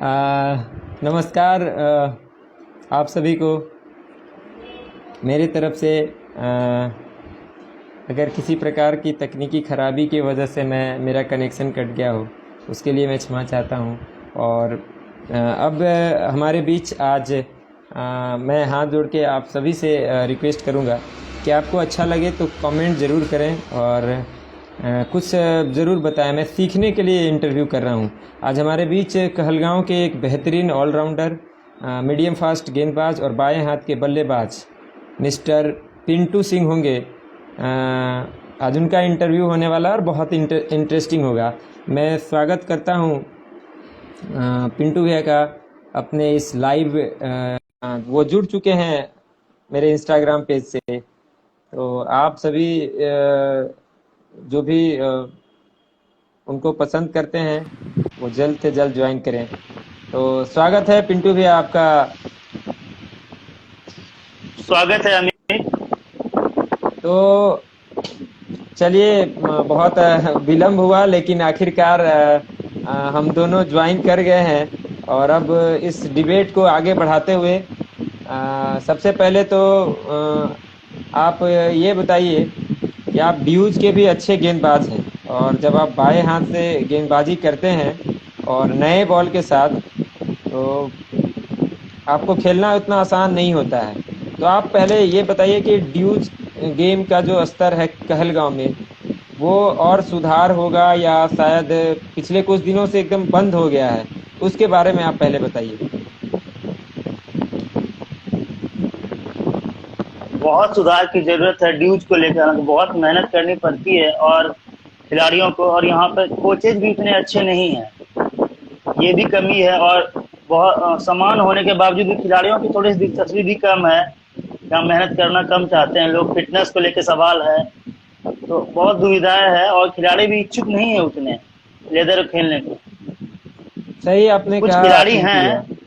नमस्कार आप सभी को मेरी तरफ से। अगर किसी प्रकार की तकनीकी ख़राबी की वजह से मेरा कनेक्शन कट गया हो उसके लिए मैं क्षमा चाहता हूँ। और अब हमारे बीच आज मैं हाथ जोड़ के आप सभी से रिक्वेस्ट करूँगा कि आपको अच्छा लगे तो कमेंट ज़रूर करें और कुछ ज़रूर बताएं। मैं सीखने के लिए इंटरव्यू कर रहा हूं। आज हमारे बीच कहलगांव के एक बेहतरीन ऑलराउंडर, मीडियम फास्ट गेंदबाज और बाएं हाथ के बल्लेबाज मिस्टर पिंटू सिंह होंगे। आज उनका इंटरव्यू होने वाला और बहुत इंटरेस्टिंग होगा। मैं स्वागत करता हूं पिंटू भैया का अपने इस लाइव। वो जुड़ चुके हैं मेरे इंस्टाग्राम पेज से, तो आप सभी जो भी उनको पसंद करते हैं वो जल्द से जल्द ज्वाइन करें। तो स्वागत है पिंटू भैया आपका। स्वागत है अमित। तो चलिए, बहुत विलम्ब हुआ लेकिन आखिरकार हम दोनों ज्वाइन कर गए हैं। और अब इस डिबेट को आगे बढ़ाते हुए सबसे पहले तो आप ये बताइए कि आप ड्यूज के भी अच्छे गेंदबाज हैं, और जब आप बाएं हाथ से गेंदबाजी करते हैं और नए बॉल के साथ, तो आपको खेलना उतना आसान नहीं होता है। तो आप पहले ये बताइए कि ड्यूज गेम का जो स्तर है कहलगांव में, वो और सुधार होगा या शायद पिछले कुछ दिनों से एकदम बंद हो गया है, उसके बारे में आप पहले बताइए। बहुत सुधार की जरूरत है ड्यूज को लेकर। बहुत मेहनत करनी पड़ती है और खिलाड़ियों को, और यहाँ पर कोचेज भी इतने अच्छे नहीं हैं, ये भी कमी है। और बहुत समान होने के बावजूद भी खिलाड़ियों की थोड़ी सी दिलचस्पी भी कम है, या मेहनत करना कम चाहते हैं लोग। फिटनेस को लेकर सवाल है, तो बहुत दुविधाएं है और खिलाड़ी भी इच्छुक नहीं है उतने लेदर खेलने को। सही आपने कुछ कहा खिलाड़ी पिंटू भैया। हैं।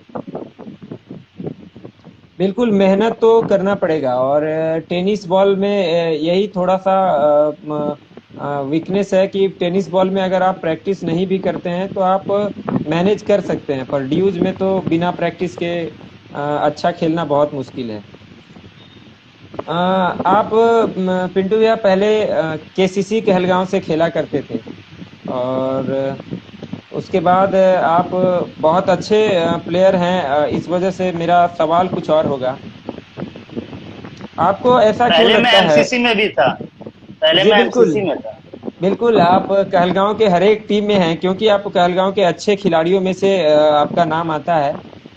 बिल्कुल मेहनत तो करना पड़ेगा, और टेनिस बॉल में यही थोड़ा सा वीकनेस है कि टेनिस बॉल में अगर आप प्रैक्टिस नहीं भी करते हैं तो आप मैनेज कर सकते हैं, पर ड्यूज में तो बिना प्रैक्टिस के अच्छा खेलना बहुत मुश्किल है। आप पिंटू भैया पहले केसीसी कहलगांव से खेला करते थे, और उसके बाद आप बहुत अच्छे प्लेयर हैं। इस वजह से मेरा सवाल कुछ और होगा। आपको ऐसा क्यों पहले मैं लगता है? एमसीसी में भी था। पहले जी मैं बिल्कुल, एमसीसी में था। बिल्कुल आप कहलगांव के हर एक टीम में हैं, क्योंकि आप कहलगांव के अच्छे खिलाड़ियों में से आपका नाम आता है।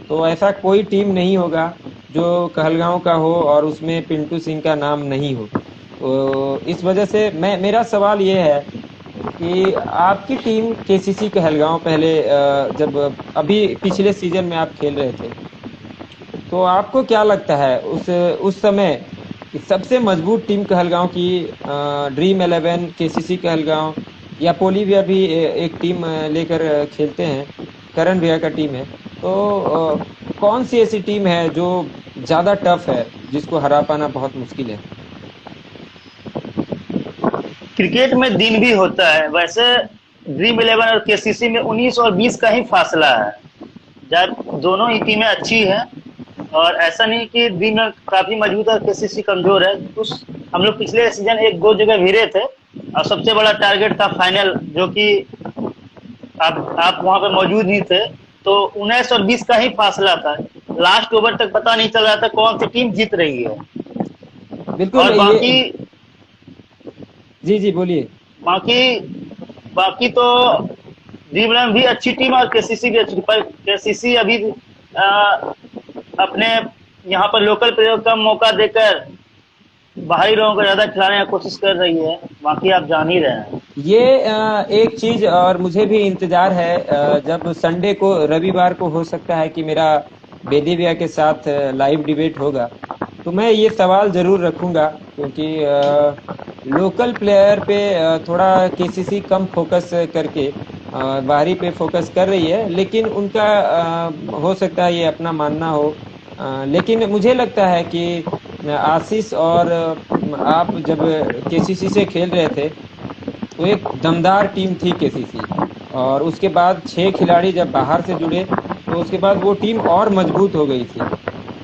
तो ऐसा कोई टीम नहीं होगा जो कहलगांव का हो और उसमें पिंटू सिंह का नाम नहीं हो। तो इस वजह से मेरा सवाल ये है कि आपकी टीम केसीसी कहलगांव पहले जब अभी पिछले सीजन में आप खेल रहे थे, तो आपको क्या लगता है उस समय कि सबसे मजबूत टीम कहलगांव की ड्रीम 11 केसीसी कहलगांव, या पोली भैया भी एक टीम लेकर खेलते हैं, करण भैया का टीम है, तो कौन सी ऐसी टीम है जो ज़्यादा टफ है जिसको हरा पाना बहुत मुश्किल है? क्रिकेट में दिन भी होता है। वैसे ड्रीम 11 और केसीसी में 19 और 20 का ही फासला है। जब दोनों ही टीमें अच्छी हैं, और ऐसा नहीं कि ड्रीम काफी मजबूत है और केसीसी कमजोर है। उस हम लोग पिछले सीजन एक दो जगह भिड़े थे, और सबसे बड़ा टारगेट था फाइनल, जो कि आप वहां पे मौजूद ही थे। तो 19 और 20 का ही फासला था। लास्ट ओवर तक पता नहीं चल रहा था कौन सी टीम जीत रही है। बिल्कुल और ये। बाकी जी जी बोलिए। बाकी बाकी तो ड्रीमलैंड भी अच्छी टीम है और केसीसी भी अच्छी, पर केसीसी अभी अपने यहाँ पर लोकल प्लेयर का मौका देकर बाहरी लोगों को ज्यादा खिलाने की कोशिश कर रही है। बाकी आप जान ही रहे हैं। ये एक चीज और मुझे भी इंतजार है, जब संडे को, रविवार को हो सकता है कि मेरा बेदी भैया के साथ लाइव डिबेट होगा, तो मैं ये सवाल जरूर रखूंगा, क्योंकि लोकल प्लेयर पे थोड़ा केसीसी कम फोकस करके बाहरी पे फोकस कर रही है, लेकिन उनका हो सकता है ये अपना मानना हो। लेकिन मुझे लगता है कि आशीष और आप जब केसीसी से खेल रहे थे तो एक दमदार टीम थी केसीसी, और उसके बाद 6 खिलाड़ी जब बाहर से जुड़े तो तो उसके बाद वो टीम और मजबूत हो गई थी।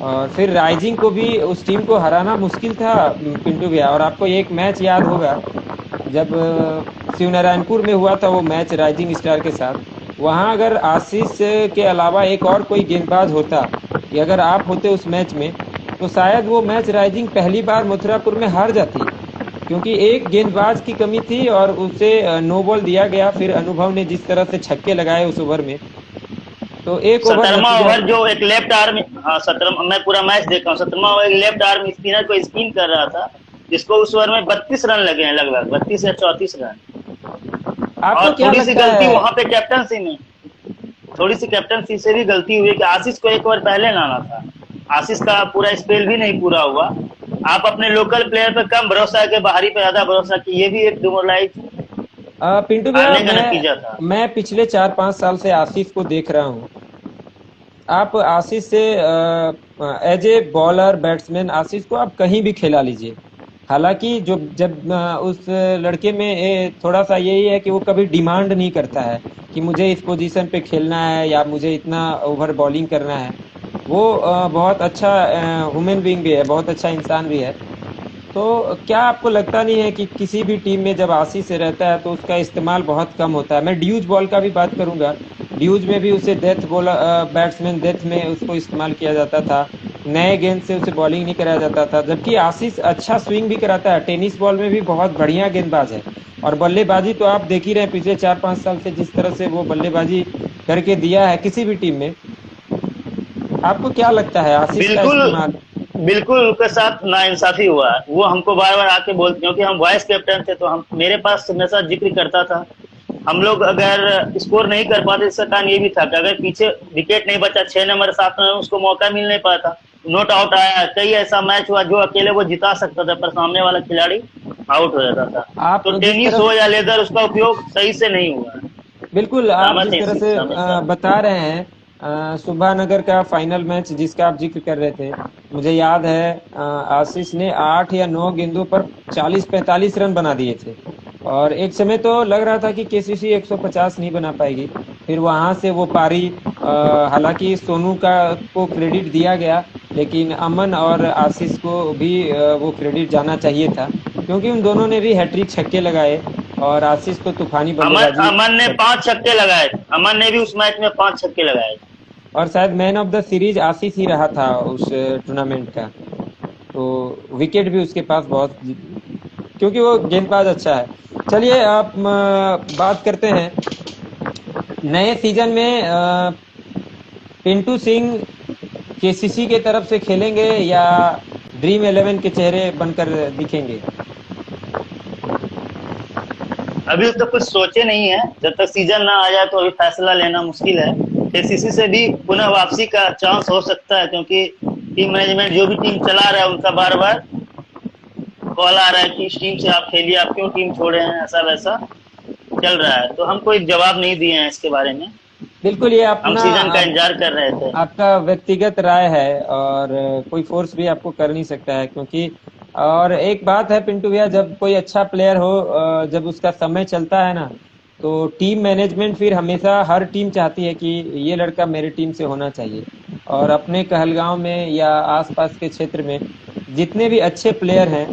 और फिर राइजिंग को भी, उस टीम को हराना मुश्किल था पिंटू भैया। और आपको एक मैच याद होगा जब शिवनारायणपुर में हुआ था वो मैच राइजिंग स्टार के साथ। वहाँ अगर आशीष के अलावा एक और कोई गेंदबाज होता, या अगर आप होते उस मैच में, तो शायद वो मैच राइजिंग पहली बार मथुरापुर में हार जाती, क्योंकि एक गेंदबाज की कमी थी और उसे नो बॉल दिया गया। फिर अनुभव ने जिस तरह से छक्के लगाए उस ओवर में, तो एक ओवर बच 17वां गया। ओवर जो एक लेफ्ट आर्म, हाँ 17, मैं पूरा मैच देखा हूँ। 17वां ओवर एक लेफ्ट आर्म स्पिनर को स्पिन कर रहा था, जिसको उस ओवर में 32 रन लगे हैं, लगभग 32 या 34 रन। आपको और क्या थोड़ी सी लगता गलती है? वहां पे कैप्टनसी में, थोड़ी सी कैप्टनसी से भी गलती हुई कि आशीष को एक ओवर पहले लाना था। आशीष का पूरा स्पेल भी नहीं पूरा हुआ। आप अपने लोकल प्लेयर पे कम भरोसा के बाहरी पे ज्यादा भरोसा की, ये भी एक डिमोरलाइज पिंटू भैया, हारने का नतीजा था। मैं पिछले 4-5 साल से आशीष को देख रहा हूँ। आप आशीष से एज ए बॉलर बैट्समैन आशीष को आप कहीं भी खिला लीजिए। हालांकि जो जब उस लड़के में थोड़ा सा यही है कि वो कभी डिमांड नहीं करता है कि मुझे इस पोजीशन पे खेलना है या मुझे इतना ओवर बॉलिंग करना है। वो बहुत अच्छा ह्यूमन बीइंग भी है, बहुत अच्छा इंसान भी है। तो क्या आपको लगता नहीं है कि किसी भी टीम में जब आशीष से रहता है तो उसका इस्तेमाल बहुत कम होता है? मैं ड्यूज बॉल का भी बात करूंगा। ड्यूज में भी उसे डेथ बॉल, बैट्समैन डेथ में उसको इस्तेमाल किया जाता था। नए गेंद से उसे बॉलिंग नहीं कराया जाता था, जबकि आशीष अच्छा स्विंग भी कराता है। टेनिस बॉल में भी बहुत बढ़िया गेंदबाज है। और बल्लेबाजी तो आप देख ही रहे हैं पिछले 4-5 साल से जिस तरह से वो बल्लेबाजी करके दिया है किसी भी टीम में। आपको क्या लगता है आशीष का बिल्कुल, इस्तेमाल? बिल्कुल उसके साथ नाइंसाफी हुआ है। वो हमको बार बार आके बोलते, क्योंकि हम वाइस कैप्टन थे तो हम, मेरे पास हमेशा जिक्र करता था। हम लोग अगर स्कोर नहीं कर पाते, इसका कारण ये भी था कि अगर पीछे विकेट नहीं बचा, 6 नंबर 7 नंबर, उसको मौका मिल नहीं पाता। नोट आउट आया, कई ऐसा मैच हुआ जो अकेले वो जिता सकता था, पर सामने वाला खिलाड़ी आउट हो जाता था। आप तो जिस टेनिस तरह हो या लेदर, उसका उपयोग सही से नहीं हुआ है। बिल्कुल, आप सहमत जिस है तरह इसी से समझता हूँ। बता रहे हैं, सुबह नगर का फाइनल मैच जिसका आप जिक्र कर रहे थे, मुझे याद है आशीष ने 8 या 9 गेंदों पर 40-45 रन बना दिए थे। और एक समय तो लग रहा था कि केसीसी 150 नहीं बना पाएगी। फिर वहां से वो पारी, हालांकि सोनू का को क्रेडिट दिया गया, लेकिन अमन और आशीष को भी वो क्रेडिट जाना चाहिए था, क्योंकि उन दोनों ने भी हैट्रिक छक्के लगाए और आशीष तो तूफानी अमन बल्लेबाजी अमन ने कर। 5 छक्के लगाए थे। अमन ने भी उस मैच में 5 छक्के लगाए थे। और शायद मैन ऑफ द सीरीज आशीष ही रहा था उस टूर्नामेंट का। तो विकेट भी उसके पास बहुत, क्योंकि वो गेंदबाज अच्छा है। चलिए, आप बात करते हैं नए सीजन में। पिंटू सिंह केसीसी के तरफ से खेलेंगे या ड्रीम 11 के चेहरे बनकर दिखेंगे? अभी तो कुछ सोचे नहीं है। जब तक सीजन ना आ जाए तो अभी फैसला लेना मुश्किल है। केसीसी से भी पुनः वापसी का चांस हो सकता है, क्योंकि टीम मैनेजमेंट जो भी टीम चला रहा है उनका बार बार कॉल आ रहा है कि इस टीम से आप खेलिए, आप क्यों टीम छोड़े हैं, ऐसा वैसा चल रहा है। तो हम कोई जवाब नहीं दिए हैं इसके बारे में। बिल्कुल, ये हम अपना सीजन का इंतजार कर रहे थे। आपका व्यक्तिगत राय है और कोई फोर्स भी आपको कर नहीं सकता है, क्योंकि और एक बात है पिंटू भैया, जब कोई अच्छा प्लेयर हो, जब उसका समय चलता है ना, तो टीम मैनेजमेंट फिर हमेशा, हर टीम चाहती है कि ये लड़का मेरे टीम से होना चाहिए। और अपने कहलगांव में या आसपास के क्षेत्र में जितने भी अच्छे प्लेयर हैं,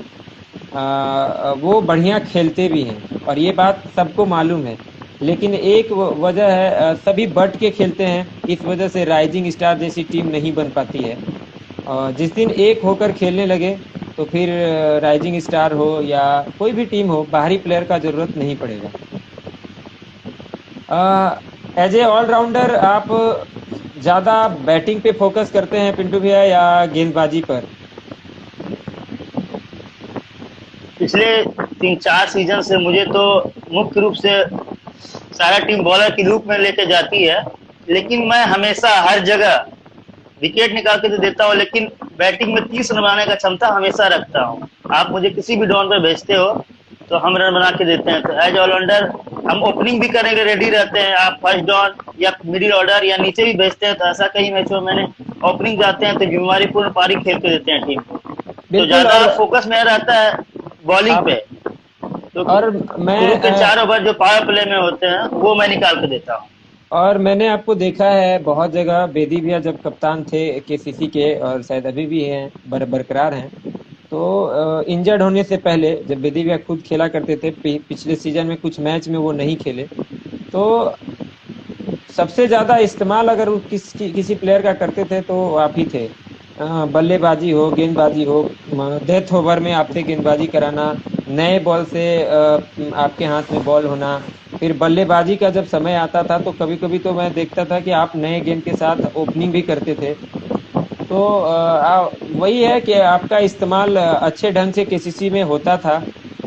वो बढ़िया खेलते भी हैं और ये बात सबको मालूम है। लेकिन एक वजह है, सभी बट के खेलते हैं, इस वजह से राइजिंग स्टार जैसी टीम नहीं बन पाती है। और जिस दिन एक होकर खेलने लगे तो फिर राइजिंग स्टार हो या कोई भी टीम हो, बाहरी प्लेयर का जरूरत नहीं पड़ेगा। एज ए ऑलराउंडर आप ज्यादा बैटिंग पे फोकस करते हैं पिंटू भैया या गेंदबाजी पर? पिछले 3-4 सीजन से मुझे तो मुख्य रूप से सारा टीम बॉलर के रूप में लेके जाती है, लेकिन मैं हमेशा हर जगह विकेट निकाल के तो देता हूँ, लेकिन बैटिंग में 30 रन बनाने का क्षमता हमेशा रखता हूँ। आप मुझे किसी भी डाउन पे भेजते हो तो हम रन बना के देते हैं। तो एज ऑलराउंडर हम ओपनिंग भी करने के रेडी रहते हैं। आप फर्स्ट डाउन या मिडिल ऑर्डर या नीचे भी भेजते हैं, तो ऐसा कई मैचों में मैंने ओपनिंग जाते हैं तो जिम्मेवारी पूर्ण पारी खेल के देते हैं टीम को। तो बिल्कुल। ज्यादा और फोकस मेरा रहता है बॉलिंग आप पे, तो और शुरू मैं के 4 ओवर जो पावर प्ले में होते हैं वो मैं निकाल के देता हूँ। और मैंने आपको देखा है बहुत जगह, बेदी भैया जब कप्तान थे केसीसी के, और शायद अभी भी हैं, बरकरार हैं, तो इंजर्ड होने से पहले जब बेदी भैया खुद खेला करते थे, पिछले सीजन में कुछ मैच में वो नहीं खेले, तो सबसे ज़्यादा इस्तेमाल अगर वो किसी प्लेयर का करते थे तो वो आप ही थे। बल्लेबाजी हो, गेंदबाजी हो, डेथ ओवर में आपसे गेंदबाजी कराना, नए बॉल से आपके हाथ में बॉल होना, फिर बल्लेबाजी का जब समय आता था तो कभी कभी तो मैं देखता था कि आप नए गेंद के साथ ओपनिंग भी करते थे। तो वही है कि आपका इस्तेमाल अच्छे ढंग से केसीसी में होता था,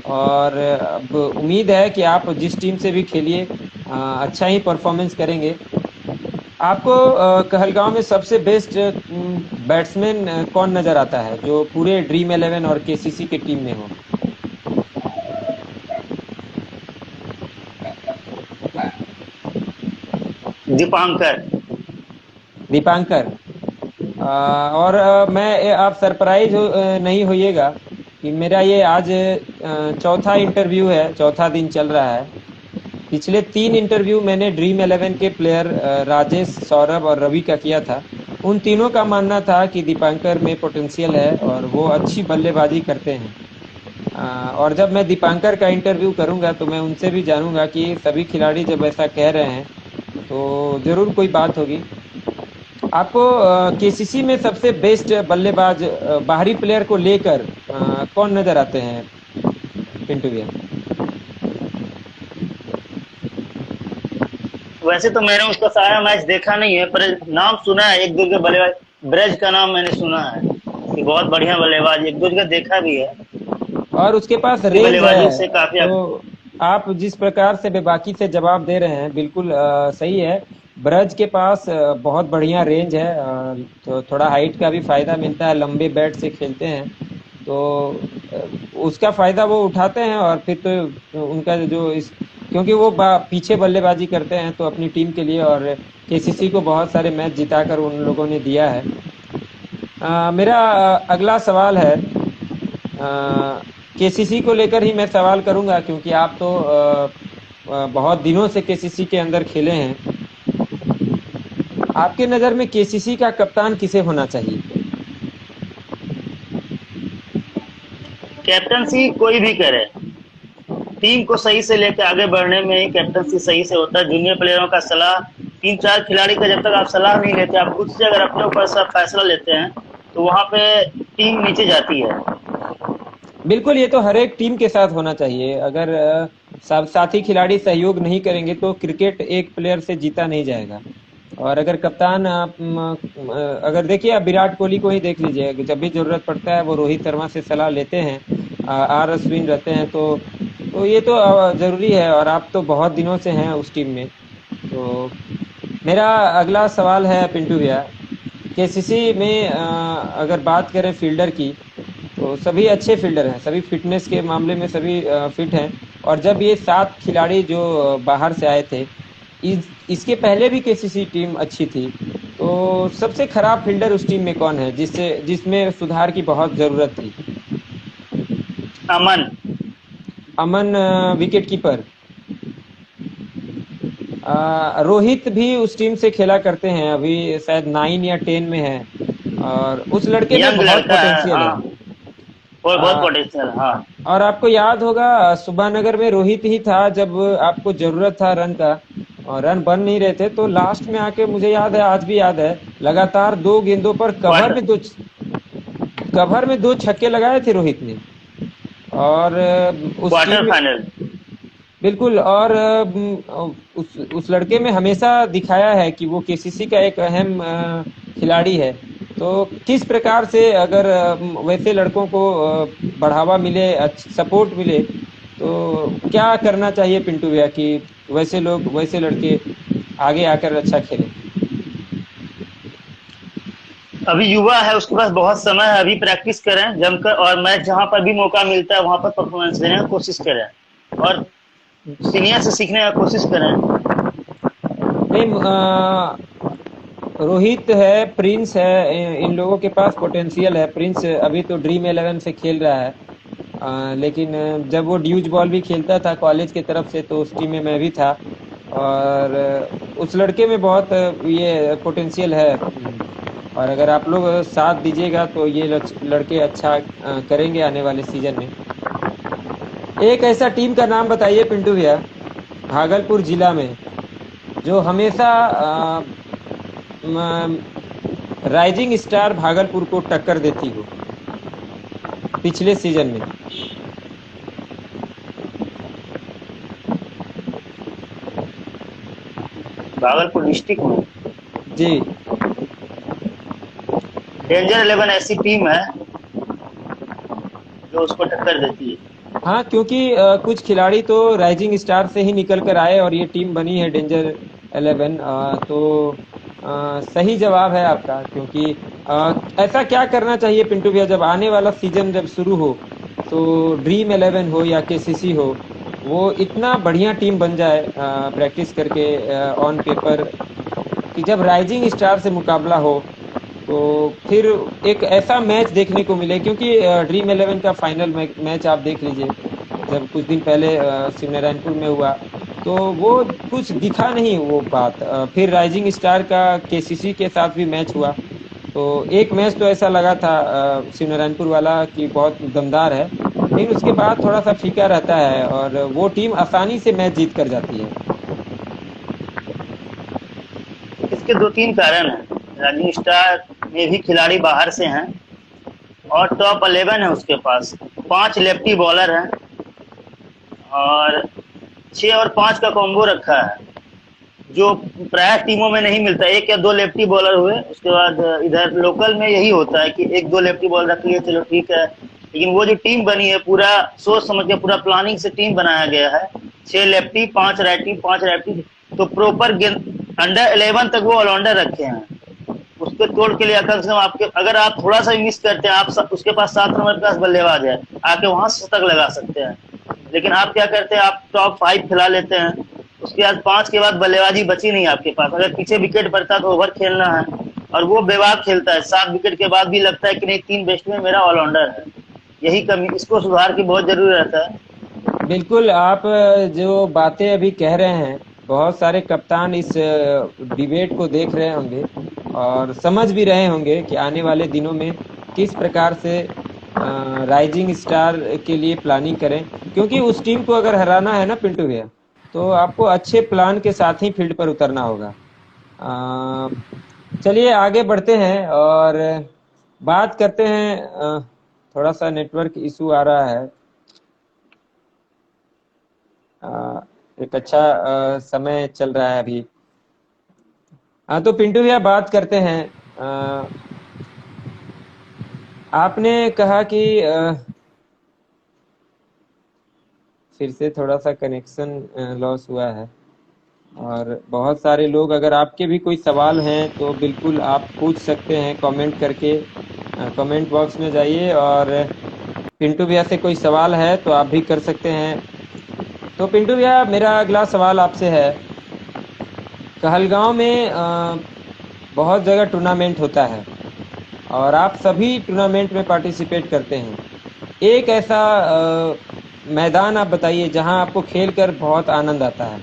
और अब उम्मीद है कि आप जिस टीम से भी खेलिए अच्छा ही परफॉर्मेंस करेंगे। आपको कहलगांव में सबसे बेस्ट बैट्समैन कौन नज़र आता है जो पूरे ड्रीम 11 और केसीसी के टीम में हो? दीपांकर। दीपांकर। और आप सरप्राइज नहीं होइएगा कि मेरा ये आज चौथा इंटरव्यू है, चौथा दिन चल रहा है। पिछले 3 इंटरव्यू मैंने ड्रीम 11 के प्लेयर राजेश, सौरभ और रवि का किया था। उन तीनों का मानना था कि दीपांकर में पोटेंशियल है और वो अच्छी बल्लेबाजी करते हैं। और जब मैं दीपांकर का इंटरव्यू करूंगा तो मैं उनसे भी जानूंगा कि सभी खिलाड़ी जब ऐसा कह रहे हैं तो ज़रूर कोई बात होगी। आपको केसीसी में सबसे बेस्ट बल्लेबाज बाहरी प्लेयर को लेकर कौन नज़र आते हैं पिंटू भैया? वैसे तो मैंने उसका सारा मैच देखा नहीं है, पर नाम सुना है, एक दो के बल्लेबाज, ब्रज का नाम मैंने सुना है कि बहुत बढ़िया बल्लेबाज, एक दो जगह देखा भी है। और उसके पास उसकी रेंज बल्लेबाजी है। से काफी तो आप जिस प्रकार से बेबाकी से जवाब दे रहे हैं बिल्कुल सही है। ब्रज के पास बहुत बढ़िया रेंज है, तो थोड़ा हाइट का भी फायदा मिलता है, लंबे बैट से खेलते हैं तो अ, उसका फायदा वो उठाते हैं। और फिर तो उनका जो इस क्योंकि वो पीछे बल्लेबाजी करते हैं तो अपनी टीम के लिए, और केसीसी को बहुत सारे मैच जिताकर उन लोगों ने दिया है। मेरा अगला सवाल है, केसीसी को लेकर ही मैं सवाल करूंगा क्योंकि आप तो बहुत दिनों से केसीसी के अंदर खेले हैं। आपके नज़र में केसीसी का कप्तान किसे होना चाहिए? कैप्टनसी कोई भी करे, टीम को सही से लेकर आगे बढ़ने में ही कैप्टनसी सही से होता है। जूनियर प्लेयरों का सलाह, 3-4 खिलाड़ी का जब तक आप सलाह नहीं लेते, आप खुद से अगर अपने ऊपर सब फैसला लेते हैं तो वहां पे टीम नीचे जाती है। बिल्कुल, ये तो हर एक टीम के साथ होना चाहिए। अगर सब साथी खिलाड़ी सहयोग नहीं करेंगे तो क्रिकेट एक प्लेयर से जीता नहीं जाएगा। और अगर कप्तान अगर देखिए, आप विराट कोहली को ही देख लीजिए, जब भी जरूरत पड़ता है वो रोहित शर्मा से सलाह लेते हैं, आर अश्विन रहते हैं, तो ये तो जरूरी है। और आप तो बहुत दिनों से हैं उस टीम में। तो मेरा अगला सवाल है पिंटू भैया, केसीसी में अगर बात करें फील्डर की तो सभी अच्छे फील्डर हैं, सभी फिटनेस के मामले में सभी फिट हैं। और जब ये 7 खिलाड़ी जो बाहर से आए थे, इसके पहले भी केसीसी टीम अच्छी थी, तो सबसे खराब फील्डर उस टीम में कौन है जिसमें सुधार की बहुत ज़रूरत थी? अमन। अमन विकेट कीपर। रोहित भी उस टीम से खेला करते हैं, अभी शायद 9 या 10 में है, और उस लड़के में यंग बहुत लड़का है, पोटेंशियल है। हाँ, और बहुत आ, पोटेंशियल, हाँ। और आपको याद होगा सुबह नगर में रोहित ही था जब आपको जरूरत था रन का, और रन बन नहीं रहे थे, तो लास्ट में आके मुझे याद है, आज भी याद है, लगातार 2 गेंदों पर क्वार्टर कवर में 2 छक्के लगाए थे रोहित ने। और उस टीम क्वार्टर में फाइनल। बिल्कुल। और उस लड़के में हमेशा दिखाया है कि वो केसीसी का एक अहम खिलाड़ी है। तो किस प्रकार से अगर वैसे लड़कों को बढ़ावा मिले, सपोर्ट मिले, तो क्या करना चाहिए पिंटू भैया कि वैसे लड़के आगे आकर अच्छा खेलें? अभी युवा है, उसके पास बहुत समय है, अभी प्रैक्टिस करें जमकर, और मैच जहां पर भी मौका मिलता है वहां पर परफॉर्मेंस देने की कोशिश करें, और सीनियर से सीखने की कोशिश करें। नहीं, रोहित है, प्रिंस है, इन लोगों के पास पोटेंशियल है। प्रिंस अभी तो ड्रीम 11 से खेल रहा है, लेकिन जब वो ड्यूज बॉल भी खेलता था कॉलेज की तरफ से तो उस टीम में मैं भी था। और उस लड़के में बहुत ये पोटेंशियल है। और अगर आप लोग साथ दीजिएगा तो ये लड़के अच्छा करेंगे आने वाले सीजन में। एक ऐसा टीम का नाम बताइए पिंटू भैया, भागलपुर जिला में, जो हमेशा राइजिंग स्टार भागलपुर को टक्कर देती हो पिछले सीजन में। भागलपुर डिस्ट्रिक्ट में जी। डेंजर 11 ऐसी टीम है जो उसको टक्कर देती है। हाँ, क्योंकि कुछ खिलाड़ी तो राइजिंग स्टार से ही निकल कर आए और ये टीम बनी है डेंजर 11। तो सही जवाब है आपका, क्योंकि ऐसा क्या करना चाहिए पिंटू भैया, जब आने वाला सीजन जब शुरू हो तो ड्रीम 11 हो या केसीसी हो, वो इतना बढ़िया टीम बन जाए प्रैक्टिस करके ऑन पेपर, कि जब राइजिंग स्टार से मुकाबला हो तो फिर एक ऐसा मैच देखने को मिले। क्योंकि ड्रीम 11 का फाइनल मैच आप देख लीजिए, जब कुछ दिन पहले शिवनारायणपुर में हुआ तो वो कुछ दिखा नहीं वो बात। फिर राइजिंग स्टार का केसीसी के साथ भी मैच हुआ, तो एक मैच तो ऐसा लगा था शिवनारायणपुर वाला कि बहुत दमदार है, लेकिन उसके बाद थोड़ा सा फीका रहता है और वो टीम आसानी से मैच जीत कर जाती है। इसके दो तीन कारण हैं। राइजिंग स्टार में भी खिलाड़ी बाहर से हैं और टॉप 11 है उसके पास, 5 लेफ्टी बॉलर हैं और 6 और 5 का कॉम्बो रखा है, जो प्राय टीमों में नहीं मिलता। 1 या 2 लेफ्टी बॉलर हुए, उसके बाद इधर लोकल में यही होता है कि 1-2 लेफ्टी बॉलर रख लिए, चलो ठीक है। लेकिन वो जो टीम बनी है, पूरा सोच समझ के, पूरा प्लानिंग से टीम बनाया गया है। 6 लेफ्टी, 5 राइटी, 5 लेफ्टी, तो प्रॉपर अंडर 11 तक वो ऑलराउंडर रखे हैं। उसके तोड़ के लिए कम से कम आपके, अगर आप थोड़ा सा मिस करते हैं, आप उसके पास 7 नंबर के पास बल्लेबाज है, आके वहां से शतक लगा सकते हैं। लेकिन आप क्या करते हैं, आप टॉप 5 खिला लेते हैं, उसके बाद 5 के बाद बल्लेबाजी बची नहीं आपके पास। अगर पीछे विकेट पड़ता है तो ओवर खेलना है, और वो बेबाक खेलता है। 7 विकेट के बाद भी लगता है कि नहीं, 3 बैट्समैन मेरा ऑलराउंडर है। यही कमी, इसको सुधार की बहुत जरूरी रहता है। बिल्कुल, आप जो बातें अभी कह रहे हैं, बहुत सारे कप्तान इस डिबेट को देख रहे होंगे और समझ भी रहे होंगे कि आने वाले दिनों में किस प्रकार से राइजिंग स्टार के लिए प्लानिंग करें। क्योंकि उस टीम को अगर हराना है ना पिंटू भैया, तो आपको अच्छे प्लान के साथ ही फील्ड पर उतरना होगा। चलिए आगे बढ़ते हैं और बात करते हैं। थोड़ा सा नेटवर्क इशू आ रहा है। एक अच्छा समय चल रहा है अभी। हाँ, तो पिंटू भैया बात करते हैं। आपने कहा कि फिर से थोड़ा सा कनेक्शन लॉस हुआ है, और बहुत सारे लोग, अगर आपके भी कोई सवाल हैं तो बिल्कुल आप पूछ सकते हैं कमेंट करके। कमेंट बॉक्स में जाइए और पिंटू भैया से कोई सवाल है तो आप भी कर सकते हैं। तो पिंटू भैया, मेरा अगला सवाल आपसे है। कहलगांव में बहुत जगह टूर्नामेंट होता है और आप सभी टूर्नामेंट में पार्टिसिपेट करते हैं। एक ऐसा मैदान आप बताइए जहां आपको खेलकर बहुत आनंद आता है।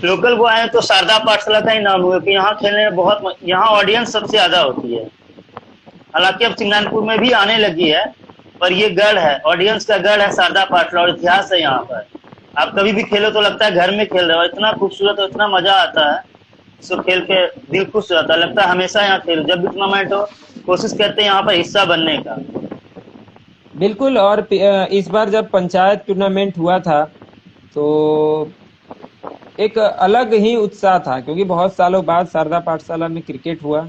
लोकल को आए तो शारदा पाठशाला का ही नाम हुआ कि यहाँ खेलने में बहुत, यहाँ ऑडियंस सबसे ज्यादा होती है। हालांकि अब सिंगनानपुर में भी आने लगी है, पर ये गढ़ है, ऑडियंस का गढ़ है शारदा पाठशाला, और इतिहास है यहाँ पर। आप कभी भी खेलो तो लगता है घर में खेल रहे हो, इतना खूबसूरत और इतना मजा आता है। इसको खेल के दिल खुश रहता है, लगता है हमेशा यहाँ खेलो। जब भी टूर्नामेंट हो, कोशिश करते हैं यहाँ पर हिस्सा बनने का। बिल्कुल। और इस बार जब पंचायत टूर्नामेंट हुआ था तो एक अलग ही उत्साह था, क्योंकि बहुत सालों बाद शारदा पाठशाला में क्रिकेट हुआ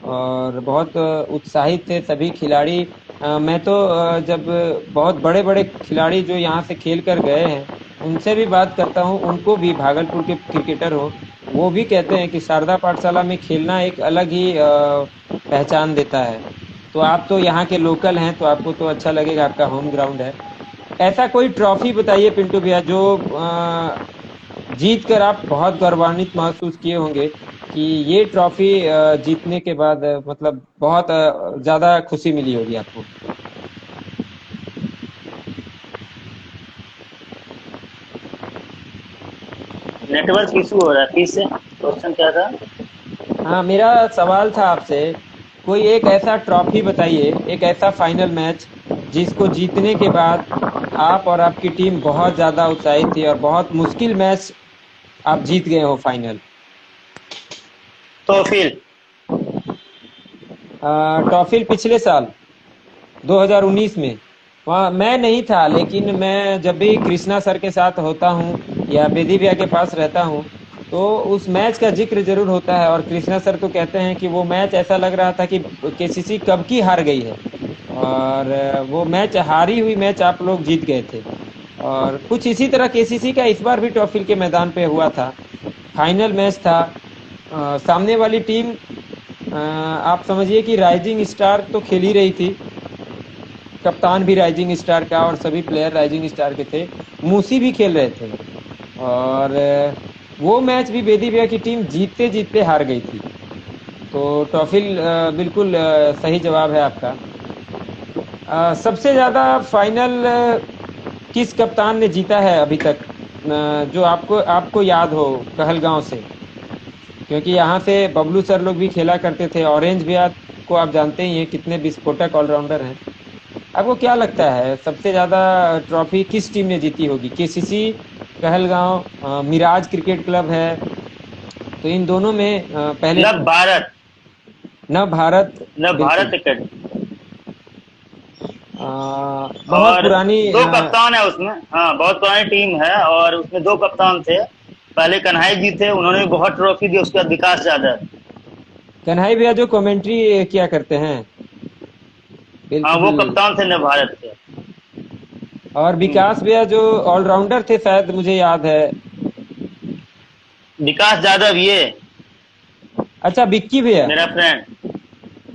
और बहुत उत्साहित थे सभी खिलाड़ी। मैं तो जब बहुत बड़े बड़े खिलाड़ी जो यहाँ से खेल कर गए हैं उनसे भी बात करता हूँ, उनको भी, भागलपुर के क्रिकेटर हो, वो भी कहते हैं कि शारदा पाठशाला में खेलना एक अलग ही पहचान देता है। तो आप तो यहाँ के लोकल हैं तो आपको तो अच्छा लगेगा, आपका होम ग्राउंड है। ऐसा कोई ट्रॉफी बताइए पिंटू भैया जो जीत कर आप बहुत गौरवान्वित महसूस किए होंगे, कि ये ट्रॉफी जीतने के बाद मतलब बहुत ज्यादा खुशी मिली होगी आपको। नेटवर्क इशू हो रहा है, फिर से क्वेश्चन क्या था? हाँ, मेरा सवाल था आपसे, कोई एक ऐसा ट्रॉफी बताइए, एक ऐसा फाइनल मैच जिसको जीतने के बाद आप और आपकी टीम बहुत ज़्यादा उत्साहित थी और बहुत मुश्किल मैच आप जीत गए हो फाइनल। तो फिर टॉफिल पिछले साल 2019 में, वहाँ मैं नहीं था, लेकिन मैं जब भी कृष्णा सर के साथ होता हूँ या बेदी भैया के पास रहता हूँ तो उस मैच का जिक्र जरूर होता है, और कृष्णा सर तो कहते हैं कि वो मैच ऐसा लग रहा था कि केसीसी कब की हार गई है, और वो मैच हारी हुई मैच आप लोग जीत गए थे। और कुछ इसी तरह केसीसी का इस बार भी टॉफिल के मैदान पे हुआ था, फाइनल मैच था। सामने वाली टीम, आप समझिए कि राइजिंग स्टार तो खेल ही रही थी, कप्तान भी राइजिंग स्टार का और सभी प्लेयर राइजिंग स्टार के थे, मूसी भी खेल रहे थे, और वो मैच भी बेदी भैया की टीम जीतते जीतते हार गई थी। तो टॉफिल बिल्कुल सही जवाब है आपका। सबसे ज़्यादा फाइनल किस कप्तान ने जीता है अभी तक, जो आपको आपको याद हो कहलगांव से? क्योंकि यहाँ से बबलू सर लोग भी खेला करते थे, ऑरेंज भैया को आप जानते ही हैं कितने विस्फोटक ऑलराउंडर हैं। आपको क्या लगता है सबसे ज्यादा ट्रॉफी किस टीम ने जीती होगी? KCC, Kahalgaon, Miraj cricket club है, तो इन दोनों में पहले न भारत, न भारत, न भारत बिल्कुल टिकट। बहुत और पुरानी दो कप्तान है उसमें, हाँ बहुत पुरानी टीम है और उसमें दो कप्तान थे। पहले कन्हई जी थे, उन्होंने भी बहुत ट्रॉफी दी, उसके बाद विकास यादव। कन्हई भैया जो कमेंट्री किया करते हैं, हाँ वो बिल्कुल। कप्तान थे न भारत के। और विकास भैया जो ऑलराउंडर थे शायद, मुझे याद है। विकास यादव, ये अच्छा, विक्की भैया। मेरा फ्रेंड।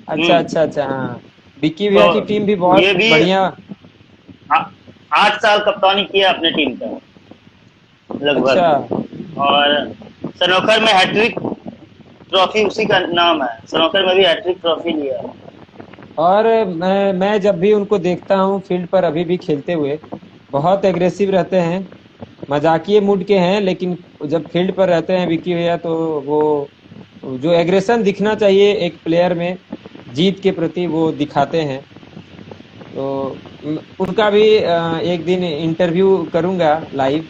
अच्छा अच्छा अच्छा, हाँ, विक्की तो भैया की टीम भी ये बहुत भी बढ़िया। 8 साल कप्तानी किया अपने टीम का अच्छा, लगभग। और सनोखर में हैट्रिक ट्रॉफी उसी का नाम है, सनोखर में भी हैट्रिक ट्रॉफी लिया। और मैं जब भी उनको देखता हूँ फील्ड पर अभी भी खेलते हुए, बहुत एग्रेसिव रहते हैं, मजाकिए मूड के हैं, लेकिन जब फील्ड पर रहते हैं विक्की भैया तो वो जो एग्रेशन दिखना चाहिए एक प्लेयर में जीत के प्रति वो दिखाते हैं। तो उनका भी एक दिन इंटरव्यू करूंगा लाइव।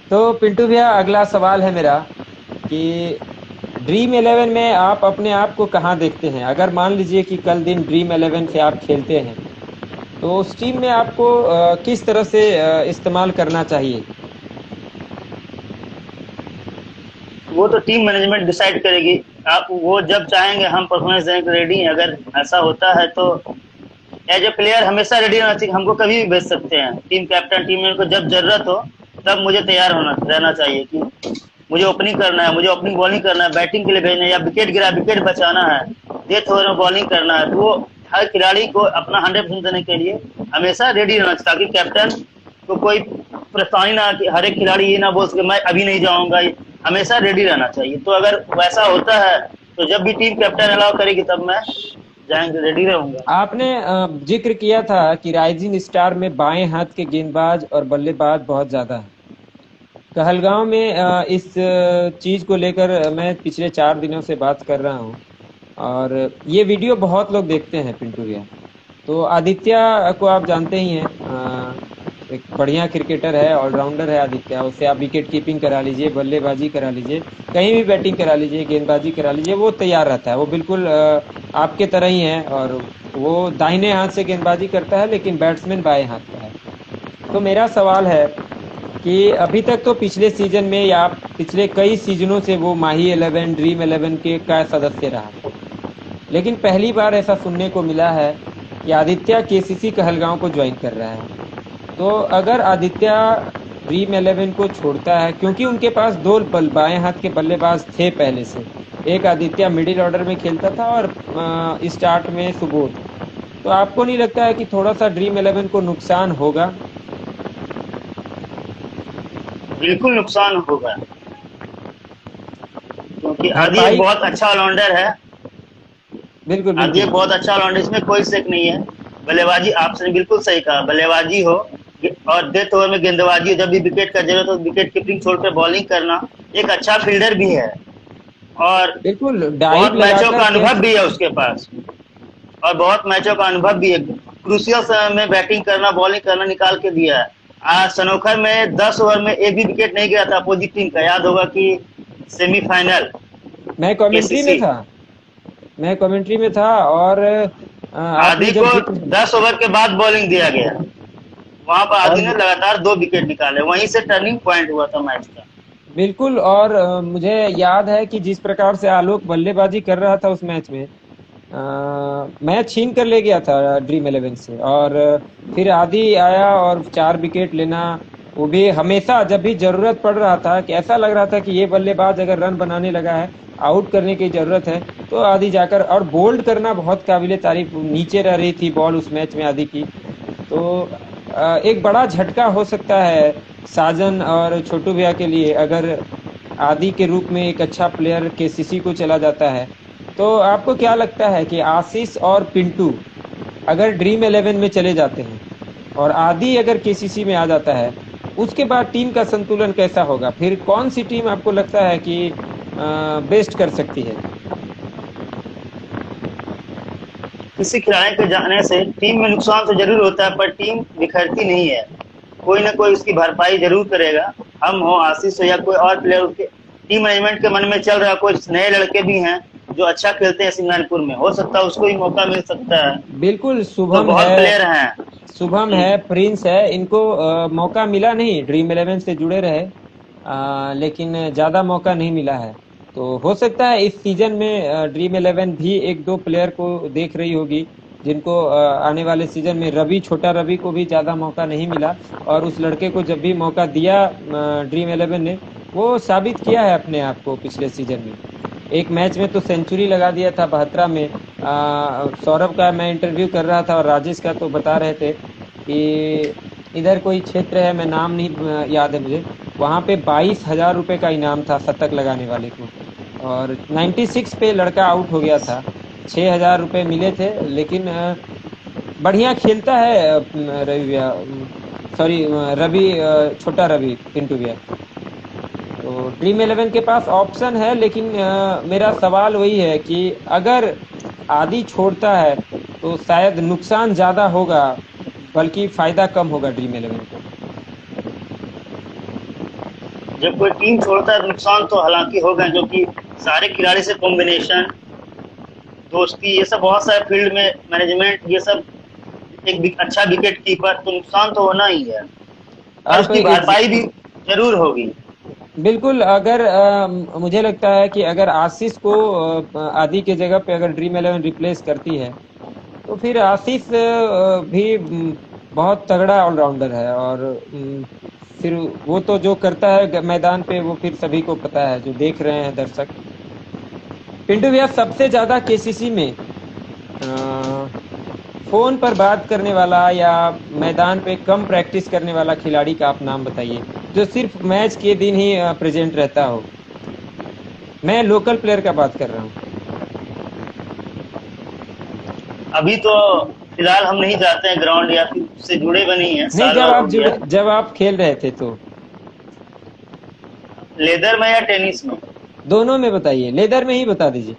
तो पिंटू भैया, अगला सवाल है मेरा कि ड्रीम इलेवन में आप अपने आप को कहाँ देखते हैं? अगर मान लीजिए कि कल दिन ड्रीम इलेवन से आप खेलते हैं तो उस टीम में आपको किस तरह से इस्तेमाल करना चाहिए? वो तो टीम मैनेजमेंट डिसाइड करेगी। आप वो जब चाहेंगे हम परफॉर्मेंस देने के रेडी हैं। अगर ऐसा होता है तो एज ए प्लेयर हमेशा रेडी रहना चाहिए, हमको कभी भी भेज सकते हैं। टीम कैप्टन, टीम को जब जरूरत हो तब मुझे तैयार होना रहना चाहिए कि मुझे ओपनिंग करना है, मुझे ओपनिंग बॉलिंग करना है, बैटिंग के लिए भेजना है, या विकेट गिरा विकेट बचाना है, डेथ ओवर में बॉलिंग करना है। तो वो हर खिलाड़ी को अपना 100% देने के लिए हमेशा रेडी रहना चाहिए, ताकि कैप्टन को कोई परेशानी ना, कि हर एक खिलाड़ी ये ना बोल सके मैं अभी नहीं जाऊंगा। हमेशा रेडी रहना चाहिए। तो अगर वैसा होता है तो जब भी टीम कैप्टन अलाउ करेगी तब मैं जाएंगे, रेडी रहूंगा। आपने जिक्र किया था कि राइजिंग स्टार में बाएं हाथ के गेंदबाज और बल्लेबाज बहुत ज्यादा है। कहलगांव में इस चीज को लेकर मैं पिछले 4 दिनों से बात कर रहा हूँ, और ये वीडियो बहुत लोग देखते हैं पिंटू भैया। तो आदित्य को आप जानते ही हैं, एक बढ़िया क्रिकेटर है, ऑलराउंडर है आदित्य। उससे आप विकेट कीपिंग करा लीजिए, बल्लेबाजी करा लीजिए, कहीं भी बैटिंग करा लीजिए, गेंदबाजी करा लीजिए, वो तैयार रहता है। वो बिल्कुल आपके तरह ही है, और वो दाहिने हाथ से गेंदबाजी करता है, लेकिन बैट्समैन बाएं हाथ का है। तो मेरा सवाल है कि अभी तक तो पिछले सीजन में या पिछले कई सीजनों से वो माही 11, ड्रीम 11 के का सदस्य रहा, लेकिन पहली बार ऐसा सुनने को मिला है कि आदित्य केसीसी कहलगांव को ज्वाइन कर रहा है। तो अगर आदित्य ड्रीम 11 को छोड़ता है, क्योंकि उनके पास दो बाएं हाथ के बल्लेबाज थे पहले से, एक आदित्य मिडिल ऑर्डर में खेलता था और स्टार्ट में सुबोध, तो आपको नहीं लगता है कि थोड़ा सा ड्रीम 11 को नुकसान होगा? बिल्कुल नुकसान होगा, क्योंकि आदि एक भरपाई, बहुत अच्छा ऑलराउंडर है। बिल्कुल आदि एक बिल्कुल। बहुत अच्छा ऑलराउंडर, इसमें कोई शक नहीं है। बल्लेबाजी आपने बिल्कुल सही कहा, बल्लेबाजी हो और डेथ ओवर में गेंदबाजी, जब भी विकेट का जरूरत हो विकेट कीपिंग छोड़कर बॉलिंग करना, एक अच्छा फील्डर भी है और बिल्कुल डाइव बहुत मैचों लगाकर का कैच। अनुभव भी है उसके पास, और बहुत मैचों का अनुभव भी है। क्रूशियल समय में बैटिंग करना, बॉलिंग करना निकाल के दिया है। आज सनोखर में 10 ओवर में एक भी विकेट नहीं गया था अपोजिट टीम का, याद होगा कि सेमीफाइनल मैं कमेंट्री में केसीसी, था, मैं कमेंट्री में था, और आपने आदि जब को जिक्र। 10 ओवर के बाद बॉलिंग दिया गया, वहां पर आदि और ने लगातार 2 विकेट निकाले, वहीं से टर्निंग पॉइंट हुआ था मैच का। बिल्कुल, और मुझे याद है कि जिस प्रकार से आलोक बल्लेबाजी कर रहा था उस मैच में, मैच छीन कर ले गया था ड्रीम इलेवन से। और फिर आदि आया और 4 विकेट लेना, वो भी हमेशा जब भी जरूरत पड़ रहा था, कि ऐसा लग रहा था कि ये बल्लेबाज अगर रन बनाने लगा है, आउट करने की जरूरत है, तो आदि जाकर और बोल्ड करना, बहुत काबिले तारीफ। नीचे रह रही थी बॉल उस मैच में आदि की, तो एक बड़ा झटका हो सकता है साजन और छोटू भैया के लिए, अगर आदि के रूप में एक अच्छा प्लेयर केसीसी को चला जाता है। तो आपको क्या लगता है कि आशीष और पिंटू अगर ड्रीम इलेवन में चले जाते हैं और आदि अगर केसीसी में आ जाता है, उसके बाद टीम का संतुलन कैसा होगा? फिर कौन सी टीम आपको लगता है कि बेस्ट कर सकती है? किसी खिलाड़ी के जाने से टीम में नुकसान तो जरूर होता है, पर टीम बिखरती नहीं है, कोई ना कोई उसकी भरपाई जरूर करेगा। हम हो, आशीष हो, या कोई और प्लेयर, उसके टीम मैनेजमेंट के मन में चल रहा है, कुछ नए लड़के भी हैं जो अच्छा खेलते हैं सिमरनपुर में, हो सकता है उसको ही मौका मिल सकता है। बिल्कुल, तो शुभम बहुत है, प्लेयर हैं। शुभम है, प्रिंस है, इनको मौका मिला नहीं, ड्रीम इलेवन से जुड़े रहे, लेकिन ज़्यादा मौका नहीं मिला है। तो हो सकता है इस सीजन में ड्रीम इलेवन भी एक दो प्लेयर को देख रही होगी, जिनको आने वाले सीजन में, रवि, छोटा रवि को भी ज़्यादा मौका नहीं मिला, और उस लड़के को जब भी मौका दिया ड्रीम इलेवन ने, वो साबित किया है अपने आप को पिछले सीजन में। एक मैच में तो सेंचुरी लगा दिया था 72 में। सौरभ का मैं इंटरव्यू कर रहा था और राजेश का, तो बता रहे थे कि इधर कोई क्षेत्र है, मैं नाम नहीं याद है मुझे, वहाँ पे 22,000 रुपये का इनाम था शतक लगाने वाले को, और 96 पे लड़का आउट हो गया था। 6,000 रुपये मिले थे, लेकिन बढ़िया खेलता है रवि भैया, सॉरी रवि, छोटा रवि, पिंटू भैया। तो ड्रीम इलेवन के पास ऑप्शन है, लेकिन मेरा सवाल वही है कि अगर आदि छोड़ता है तो शायद नुकसान ज़्यादा होगा, बल्कि फ़ायदा कम होगा ड्रीम इलेवन को। जब कोई टीम छोड़ता है तो नुकसान तो हालांकि होगा, क्योंकि सारे खिलाड़ी से कॉम्बिनेशन, दोस्ती, ये सब बहुत सारे फील्ड में मैनेजमेंट, ये सब, एक अच्छा विकेट कीपर, तो नुकसान तो होना ही है, और आप उसकी भरपाई भी जरूर होगी। बिल्कुल, अगर मुझे लगता है कि अगर आशीष को आदि के जगह पे अगर ड्रीम इलेवन रिप्लेस करती है, तो फिर आशीष भी बहुत तगड़ा ऑलराउंडर है, और फिर वो तो जो करता है मैदान पे, वो फिर सभी को पता है, जो देख रहे हैं दर्शक। पिंटू भैया, सबसे ज्यादा केसीसी में फोन पर बात करने वाला या मैदान पे कम प्रैक्टिस करने वाला खिलाड़ी का आप नाम बताइए, जो सिर्फ मैच के दिन ही प्रेजेंट रहता हो। मैं लोकल प्लेयर का बात कर रहा हूँ। अभी तो फिलहाल हम नहीं जाते हैं ग्राउंड, या फिर उससे जुड़े भी नहीं है, नहीं, साल भर हो गया। जब आप खेल रहे थे तो लेदर में या टेनिस में? दोनों में बताइए, लेदर में ही बता दीजिए।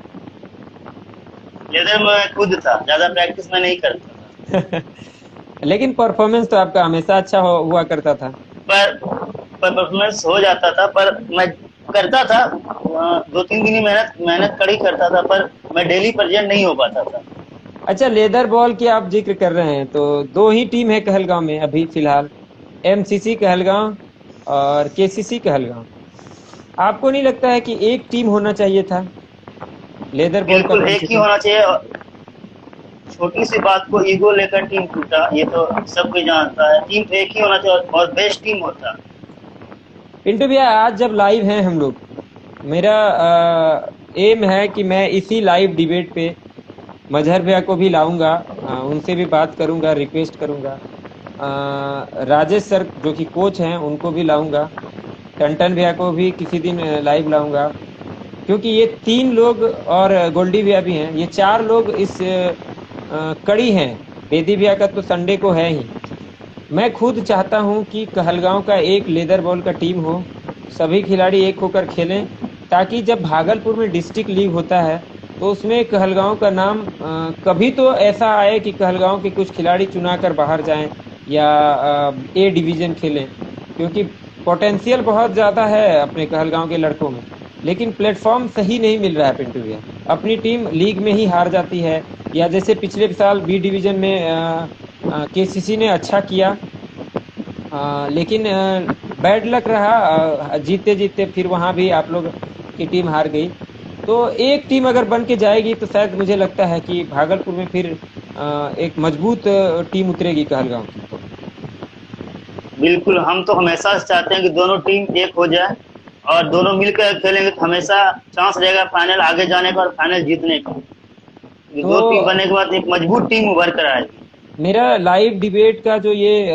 लेदर में खुद था, ज्यादा प्रैक्टिस में नहीं करता था। लेकिन परफॉर्मेंस तो आपका हमेशा अच्छा हुआ करता था। पर परफॉर्मेंस हो जाता था, पर मैं करता था, 2-3 दिन ही मेहनत मेहनत कड़ी करता था, पर मैं डेली प्रेजेंट नहीं हो पाता था। अच्छा, लेदर बॉल की आप जिक्र कर रहे हैं, तो दो ही टीम है कहलगांव में अभी फिलहाल, एमसीसी कहलगांव और केसीसी कहलगांव। आपको नहीं लगता है कि एक टीम होना चाहिए था लेदर बॉल का? बिल्कुल एक ही होना चाहिए, छोटी सी बात को ईगो लेकर टीम टूटा, ये तो सब कोई जानता है। टीम तो एक ही होना चाहिए और बेस्ट टीम होता। पिंटू भैया, आज जब लाइव हैं हम लोग, मेरा एम है कि मैं इसी लाइव डिबेट पे मजहर भैया को भी लाऊंगा, उनसे भी बात करूंगा, रिक्वेस्ट करूंगा। राजेश सर जो कि कोच हैं, उनको भी लाऊंगा। टंटन भैया को भी किसी दिन लाइव लाऊंगा, क्योंकि ये 3 लोग, और गोल्डी भैया भी हैं, ये 4 लोग इस कड़ी हैं। बेदी भैया का तो संडे को है ही, मैं खुद चाहता हूं कि कहलगांव का एक लेदर बॉल का टीम हो, सभी खिलाड़ी एक होकर खेलें, ताकि जब भागलपुर में डिस्ट्रिक्ट लीग होता है तो उसमें कहलगांव का नाम कभी तो ऐसा आए कि कहलगांव के कुछ खिलाड़ी चुना कर बाहर जाएं या ए डिवीज़न खेलें, क्योंकि पोटेंशियल बहुत ज़्यादा है अपने कहलगांव के लड़कों में, लेकिन प्लेटफॉर्म सही नहीं मिल रहा है पिंटू भैया। अपनी टीम लीग में ही हार जाती है, या जैसे पिछले साल बी डिवीज़न में केसीसी ने अच्छा किया, लेकिन बैड लक रहा, जीतते जीतते फिर वहाँ भी आप लोग की टीम हार गई। तो एक टीम अगर बन के जाएगी तो शायद मुझे लगता है कि भागलपुर में फिर एक मजबूत टीम उतरेगी कहलगांव की। तो बिल्कुल, हम तो हमेशा से चाहते हैं कि दोनों टीम एक हो जाए और दोनों मिलकर खेलेंगे तो हमेशा चांस रहेगा फाइनल आगे जाने का और फाइनल जीतने का। ये दो टीम तो बनने के बाद एक मजबूत टीम उभर कर आएगी। मेरा लाइव डिबेट का जो ये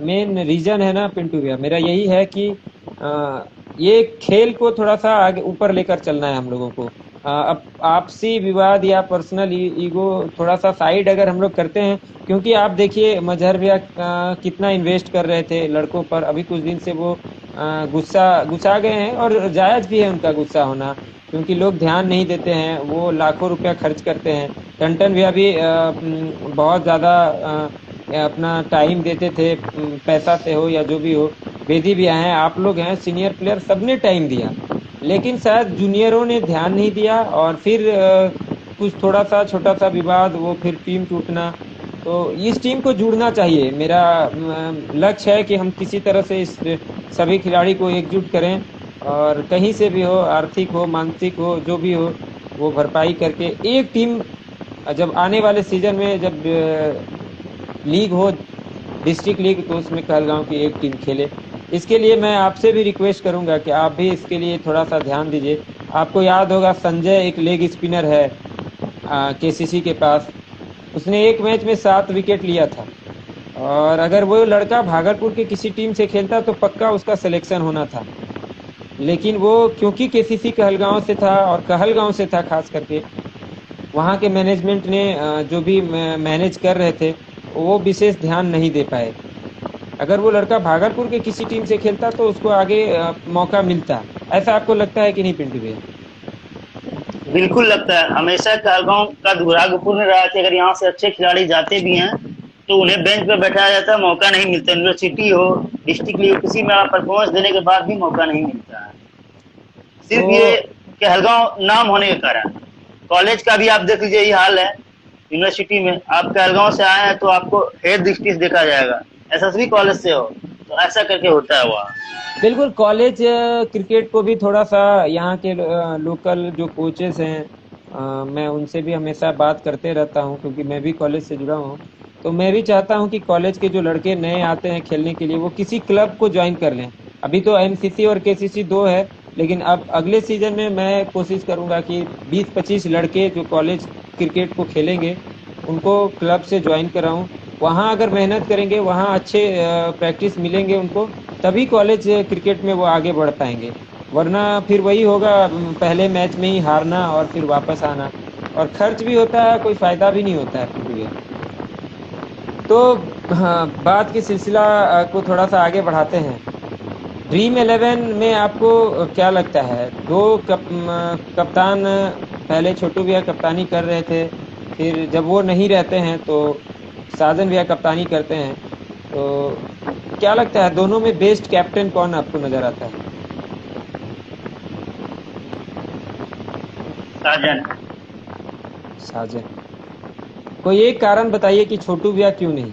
मेन रीजन है ना पिंटू भैया, मेरा यही है कि ये खेल को थोड़ा सा आगे ऊपर लेकर चलना है हम लोगों को। अब आपसी विवाद या पर्सनल ईगो थोड़ा सा साइड अगर हम लोग करते हैं, क्योंकि आप देखिए मजहर भैया कितना इन्वेस्ट कर रहे थे लड़कों पर, अभी कुछ दिन से वो गुस्सा गए हैं, और जायज भी है उनका गुस्सा होना, क्योंकि लोग ध्यान नहीं देते हैं, वो लाखों रुपया खर्च करते हैं। टंटन भैया भी बहुत ज़्यादा अपना टाइम देते थे, पैसा से हो या जो भी हो। बेदी भी आए हैं, आप लोग हैं, सीनियर प्लेयर सबने टाइम दिया, लेकिन शायद जूनियरों ने ध्यान नहीं दिया, और फिर कुछ थोड़ा सा छोटा सा विवाद, वो फिर टीम टूटना। तो इस टीम को जुड़ना चाहिए। मेरा लक्ष्य है कि हम किसी तरह से इस सभी खिलाड़ी को एकजुट करें, और कहीं से भी हो, आर्थिक हो, मानसिक हो, जो भी हो, वो भरपाई करके एक टीम जब आने वाले सीजन में जब लीग हो, डिस्ट्रिक्ट लीग, तो उसमें कहलगांव की एक टीम खेले। इसके लिए मैं आपसे भी रिक्वेस्ट करूंगा कि आप भी इसके लिए थोड़ा सा ध्यान दीजिए। आपको याद होगा संजय एक लेग स्पिनर है केसीसी के पास, उसने एक मैच में 7 विकेट लिया था, और अगर वो लड़का भागलपुर के किसी टीम से खेलता तो पक्का उसका सिलेक्शन होना था। लेकिन वो क्योंकि केसीसी कहलगांव से था, और कहलगांव से था खास करके, वहाँ के मैनेजमेंट ने जो भी मैनेज कर रहे थे वो विशेष ध्यान नहीं दे पाए। अगर वो लड़का भागलपुर के किसी टीम से खेलता तो उसको आगे मौका मिलता। ऐसा आपको लगता है कि नहीं पिंटू भैया? बिल्कुल लगता है। हमेशा कहलगांव का दुर्भाग्यपूर्ण रहा कि अगर यहाँ से अच्छे खिलाड़ी जाते भी हैं तो उन्हें बेंच पर बैठाया जाता है, मौका नहीं मिलता। यूनिवर्सिटी हो, डिस्ट्रिक्ट लीग, किसी में परफॉर्मेंस देने के बाद भी मौका नहीं मिलता है, सिर्फ तो ये कहलगांव नाम होने के कारण। कॉलेज का भी आप देख लीजिए, यही हाल है। यूनिवर्सिटी में आप कहलगांव से आए हैं तो आपको हेड दृष्टि से देखा जाएगा, एसएसबी कॉलेज से हो तो ऐसा करके होता है वहाँ। बिल्कुल, कॉलेज क्रिकेट को भी थोड़ा सा यहाँ के लोकल जो कोचेस हैं, मैं उनसे भी हमेशा बात करते रहता हूँ, क्योंकि मैं भी कॉलेज से जुड़ा हूँ। तो मैं भी चाहता हूँ कि कॉलेज के जो लड़के नए आते हैं खेलने के लिए, वो किसी क्लब को ज्वाइन कर लें। अभी तो एमसीसी और केसीसी 2 है, लेकिन अब अगले सीजन में मैं कोशिश करूँगा कि 20-25 लड़के जो कॉलेज क्रिकेट को खेलेंगे उनको क्लब से ज्वाइन कराऊँ। वहाँ अगर मेहनत करेंगे, वहाँ अच्छे प्रैक्टिस मिलेंगे उनको, तभी कॉलेज क्रिकेट में वो आगे बढ़ पाएंगे। वरना फिर वही होगा, पहले मैच में ही हारना और फिर वापस आना, और खर्च भी होता है, कोई फ़ायदा भी नहीं होता है फिर। तो हाँ, बात की सिलसिला को थोड़ा सा आगे बढ़ाते हैं। ड्रीम 11 में आपको क्या लगता है? 2 कप्तान, पहले छोटू भैया कप्तानी कर रहे थे, फिर जब वो नहीं रहते हैं तो साजन भैया कप्तानी करते हैं, तो क्या लगता है दोनों में बेस्ट कैप्टन कौन आपको नजर आता है? साजन। साजन। कोई एक कारण बताइए कि छोटू भैया क्यों नहीं?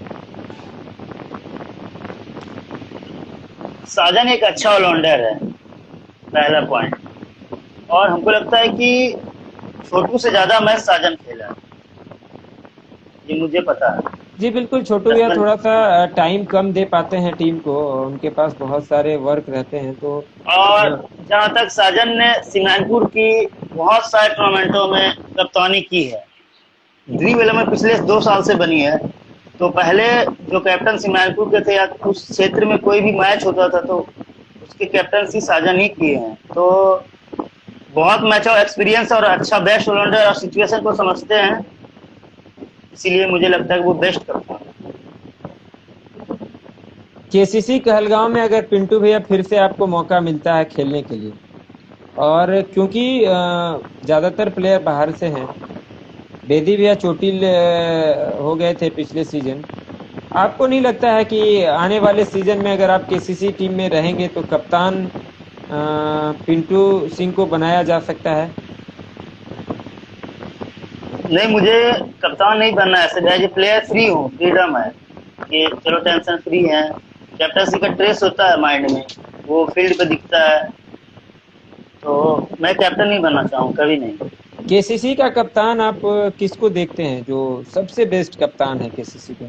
साजन एक अच्छा ऑलराउंडर है, पहला पॉइंट। और हमको लगता है कि छोटू से ज्यादा मैच साजन खेला है, ये मुझे पता है। जी बिल्कुल, छोटू भैया थोड़ा सा टाइम कम दे पाते हैं टीम को, और उनके पास बहुत सारे वर्क रहते हैं। तो और जहाँ तक साजन ने सिंगापुर की बहुत सारे टूर्नामेंटों में कप्तानी की है, ड्रीम 11 पिछले 2 साल से बनी है। तो पहले जो कैप्टन सिंगापुर के थे, या उस क्षेत्र में कोई भी मैच होता था तो उसके कैप्टनसी साजन ही किए हैं। तो बहुत मैच और एक्सपीरियंस और अच्छा बेस्ट ऑलराउंडर और सिचुएशन को समझते हैं, इसीलिए मुझे लगता है कि वो बेस्ट करता है। केसीसी कहलगांव में अगर पिंटू भैया फिर से आपको मौका मिलता है खेलने के लिए, और क्योंकि ज़्यादातर प्लेयर बाहर से हैं, बेदी भैया चोटिल हो गए थे पिछले सीजन, आपको नहीं लगता है कि आने वाले सीजन में अगर आप केसीसी टीम में रहेंगे तो कप्तान पिंटू सिंह को बनाया जा सकता है? नहीं, मुझे कप्तान नहीं बनना है। एज ए प्लेयर फ्री हूँ, फ्रीडम है कि चलो टेंशन फ्री है। कैप्टनसी का ट्रेस होता है माइंड में, वो फील्ड पे दिखता है, तो मैं कैप्टन नहीं बनना चाहूँ, कभी नहीं। केसीसी का कप्तान आप किसको देखते हैं जो सबसे बेस्ट कप्तान है केसीसी का?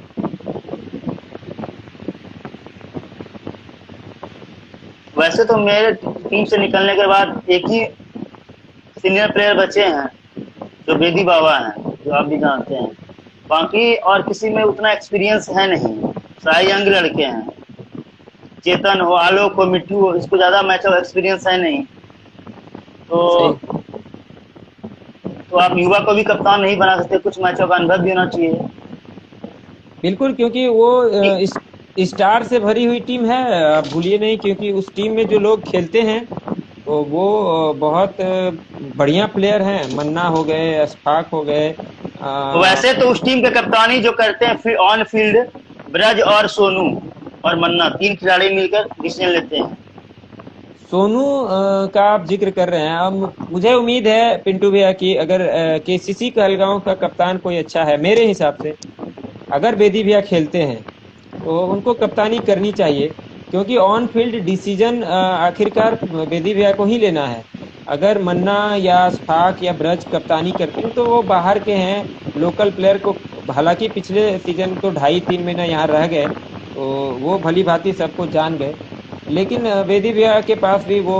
वैसे तो मेरे टीम से निकलने के बाद एक ही सीनियर प्लेयर बचे हैं जो बेदी बाबा हैं, जो आप भी जानते हैं। बाकी और किसी में उतना एक्सपीरियंस है नहीं, सारे यंग लड़के हैं। चेतन हो, आलोक हो, मिट्टू हो, इसको ज्यादा मैच ऑफ एक्सपीरियंस है नहीं। सही। तो आप युवा को भी कप्तान नहीं बना सकते, कुछ मैचों का अनुभव भी होना चाहिए। बिल्कुल, क्योंकि वो इस स्टार से भरी हुई टीम है, आप भूलिए नहीं, क्योंकि उस टीम में जो लोग खेलते हैं तो वो बहुत बढ़िया प्लेयर हैं। मन्ना हो गए, अशफाक हो गए। वैसे तो उस टीम के कप्तानी जो करते हैं ऑन फील्ड, ब्रज और सोनू और मन्ना, तीन खिलाड़ी मिलकर डिसीजन लेते हैं। सोनू का आप जिक्र कर रहे हैं, अब मुझे उम्मीद है पिंटू भैया कि अगर केसीसी कहलगांव का कप्तान कोई अच्छा है, मेरे हिसाब से अगर बेदी भैया खेलते हैं तो उनको कप्तानी करनी चाहिए, क्योंकि ऑन फील्ड डिसीजन आखिरकार बेदी भैया को ही लेना है। अगर मन्ना या अशफाक या ब्रज कप्तानी करते हैं तो वो बाहर के हैं, लोकल प्लेयर को, हालांकि पिछले सीजन तो 2.5-3 महीना यहाँ रह गए तो वो भली भांति सबको जान गए, लेकिन बेदी भैया के पास भी वो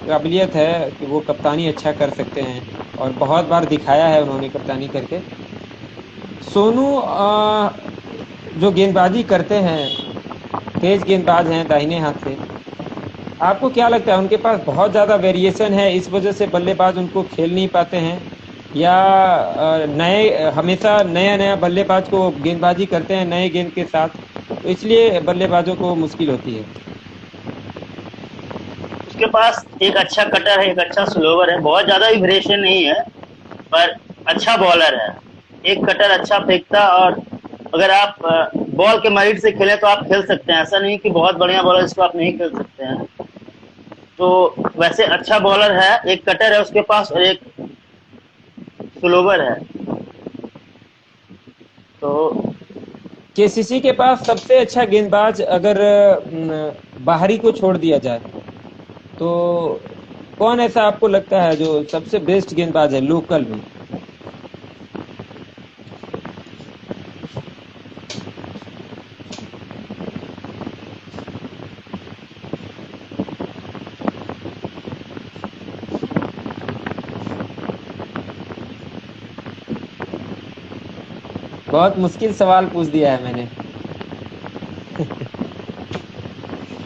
काबिलियत है कि वो कप्तानी अच्छा कर सकते हैं, और बहुत बार दिखाया है उन्होंने कप्तानी करके। सोनू जो गेंदबाजी करते हैं, तेज गेंदबाज हैं दाहिने हाथ से, आपको क्या लगता है उनके पास बहुत ज़्यादा वेरिएशन है, इस वजह से बल्लेबाज उनको खेल नहीं पाते हैं, या नए हमेशा नया नया बल्लेबाज को गेंदबाजी करते हैं नए गेंद के साथ, तो इसलिए बल्लेबाजों को मुश्किल होती है? उसके पास एक अच्छा कटर है, एक अच्छा स्लोवर है, बहुत ज्यादा भी वेरिएशन नहीं है, पर अच्छा बॉलर है। एक कटर अच्छा फेंकता, और अगर आप बॉल के मेरिट से खेले तो आप खेल सकते हैं। ऐसा नहीं कि बहुत बढ़िया बॉलर जिसको आप नहीं खेल सकते हैं। तो वैसे अच्छा बॉलर है, एक कटर है उसके पास और एक स्लोवर है। तो केसीसी के पास सबसे अच्छा गेंदबाज अगर बाहरी को छोड़ दिया जाए तो कौन ऐसा आपको लगता है जो सबसे बेस्ट गेंदबाज है लोकल में? बहुत मुश्किल सवाल पूछ दिया है मैंने।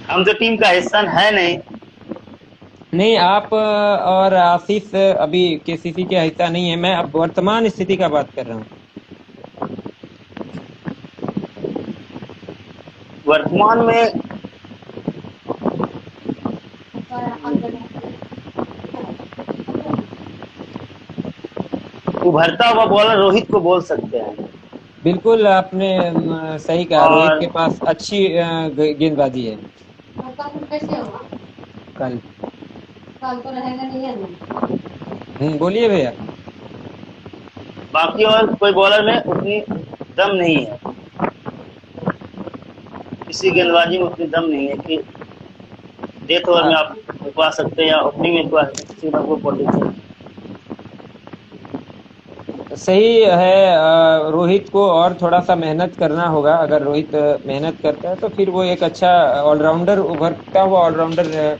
हम तो टीम का हिस्सा है नहीं। नहीं, आप और आशीष अभी केसीसी का हिस्सा नहीं है, मैं अब वर्तमान स्थिति का बात कर रहा हूँ। वर्तमान में उभरता हुआ बॉलर रोहित को बोल सकते हैं। बिल्कुल, आपने सही कहा, रोहित और के पास अच्छी गेंदबाजी है। कल तो रहेगा नहीं है। बोलिए भैया। बाकी और कोई बॉलर में उतनी दम नहीं है, किसी गेंदबाजी में उतनी दम नहीं है कि डेथ ओवर में आप रुकवा सकते हैं या ओपनिंग में रुकवा सकते हैं। सही है, रोहित को और थोड़ा सा मेहनत करना होगा। अगर रोहित मेहनत करता है तो फिर वो एक अच्छा ऑलराउंडर, उभरता हुआ ऑलराउंडर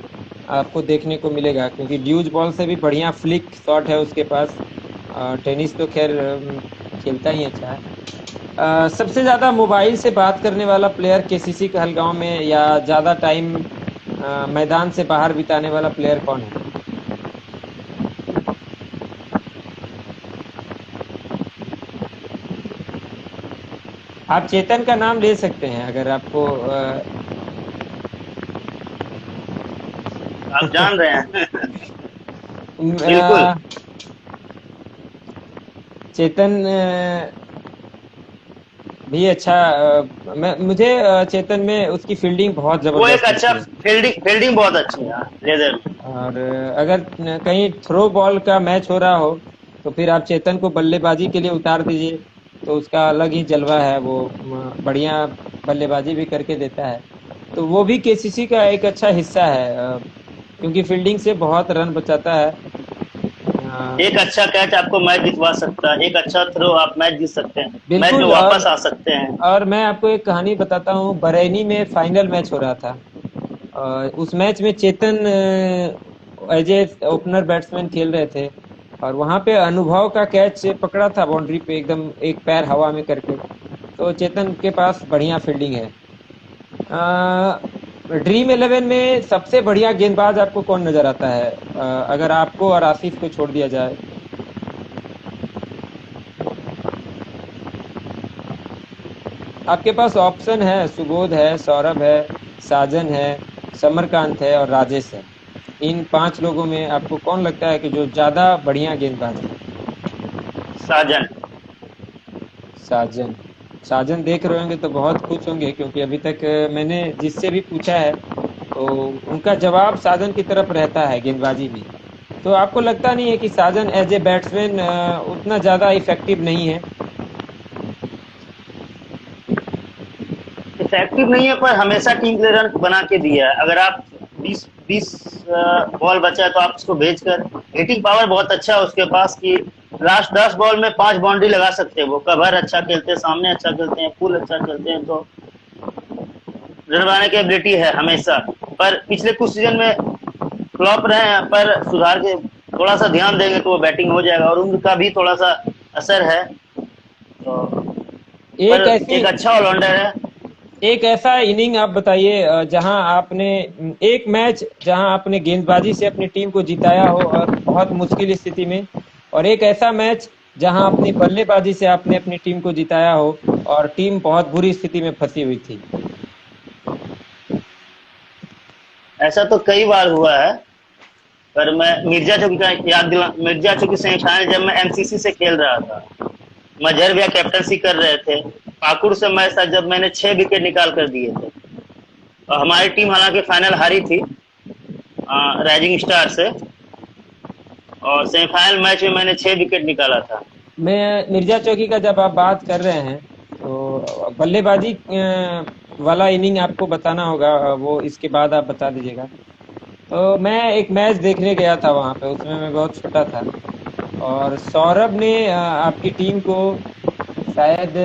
आपको देखने को मिलेगा, क्योंकि ड्यूज बॉल से भी बढ़िया फ्लिक शॉट है उसके पास। टेनिस तो खैर खेलता ही अच्छा है। सबसे ज़्यादा मोबाइल से बात करने वाला प्लेयर केसीसी कहलगांव में, या ज़्यादा टाइम मैदान से बाहर बिताने वाला प्लेयर कौन है? आप चेतन का नाम ले सकते हैं अगर आपको आप जान रहे हैं। बिल्कुल। अ, चेतन भी अच्छा मैं मुझे चेतन में उसकी फील्डिंग बहुत वो एक ज़बरदस्त अच्छा लगती है। फील्डिंग फील्डिंग बहुत अच्छी है लेदर में। और अगर कहीं थ्रो बॉल का मैच हो रहा हो तो फिर आप चेतन को बल्लेबाजी के लिए उतार दीजिए, तो उसका अलग ही जलवा है। वो बढ़िया बल्लेबाजी भी करके देता है। तो वो भी केसीसी का एक अच्छा हिस्सा है, क्योंकि फील्डिंग से बहुत रन बचाता है। अ, एक अच्छा कैच आपको मैच जितवा सकता है, एक अच्छा थ्रो आप मैच जीत सकते हैं, मैच में बिल्कुल। वापस आ सकते हैं। और मैं आपको एक कहानी बताता हूँ। बरैनी में फाइनल मैच हो रहा था। उस मैच में चेतन एज ए ओपनर बैट्समैन खेल रहे थे, और वहां पे अनुभव का कैच पकड़ा था बाउंड्री पे, एकदम एक पैर हवा में करके। तो चेतन के पास बढ़िया फील्डिंग है। ड्रीम इलेवन में सबसे बढ़िया गेंदबाज आपको कौन नजर आता है, अगर आपको और आसिफ को छोड़ दिया जाए? आपके पास ऑप्शन है, सुबोध है, सौरभ है, साजन है, समरकांत है और राजेश है। इन 5 लोगों में आपको कौन लगता है कि जो ज्यादा बढ़िया गेंदबाज है? साजन। साजन। साजन देख रहे होंगे तो बहुत खुश होंगे, क्योंकि अभी तक मैंने जिससे भी पूछा है तो उनका जवाब साजन की तरफ रहता है गेंदबाजी में। तो आपको लगता नहीं है कि साजन एज ए बैट्समैन उतना ज्यादा इफेक्टिव नहीं है? इफेक्टिव नहीं है, पर हमेशा टीम के लिए रन बना के दिया है। अगर आप 20 बॉल बचा है तो आप उसको भेजकर, हिटिंग पावर बहुत अच्छा है उसके पास कि लास्ट 10 बॉल में 5 बाउंड्री लगा सकते हैं। वो कवर अच्छा खेलते हैं, सामने अच्छा खेलते हैं, पुल अच्छा खेलते हैं, तो रन बनाने की एबिलिटी है हमेशा। पर पिछले कुछ सीजन में फ्लॉप रहे हैं, पर सुधार के थोड़ा सा ध्यान देंगे तो वो बैटिंग हो जाएगा, और उम्र का भी थोड़ा सा असर है। तो पर एक ऐसी एक अच्छा ऑलराउंडर है। एक ऐसा इनिंग आप बताइए, जहां आपने एक मैच जहां आपने गेंदबाजी से अपनी टीम को जिताया हो और बहुत मुश्किल स्थिति में, और एक ऐसा मैच जहां अपनी बल्लेबाजी से आपने अपनी टीम को जिताया हो और टीम बहुत बुरी स्थिति में फंसी हुई थी। ऐसा तो कई बार हुआ है, पर मैं मिर्जा चौकी का याद दिला। मिर्जा चौकी सेमीफाइनल जब मैं एमसीसी से खेल रहा था, मजहर भैया कैप्टनसी कर रहे थे, पाकुड़ से मैच था जब मैंने 6 विकेट निकाल कर दिए थे, और हमारी टीम हालांकि फाइनल हारी थी राइजिंग स्टार से, और सेमीफाइनल मैच में मैंने 6 विकेट निकाला था। मैं मिर्जा चौकी का जब आप बात कर रहे हैं तो बल्लेबाजी वाला इनिंग आपको बताना होगा, वो इसके बाद आप बता दीजिएगा। तो मैं एक मैच देखने गया था वहां पे, उसमें मैं बहुत छोटा था, और सौरभ ने आपकी टीम को शायद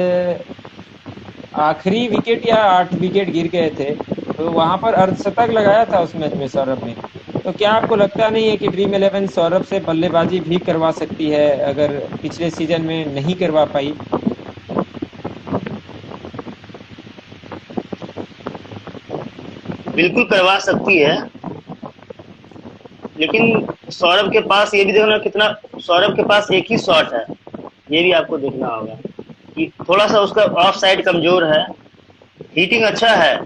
आखिरी विकेट या 8 विकेट गिर गए थे, तो वहां पर अर्धशतक लगाया था उस मैच में सौरभ ने। तो क्या आपको लगता नहीं है कि ड्रीम इलेवन सौरभ से बल्लेबाजी भी करवा सकती है, अगर पिछले सीजन में नहीं करवा पाई? बिल्कुल करवा सकती है, लेकिन सौरभ के पास ये भी देखना कितना, सौरभ के पास एक ही शॉट है, ये भी आपको देखना होगा कि थोड़ा सा उसका ऑफ साइड कमजोर है। हिटिंग अच्छा है,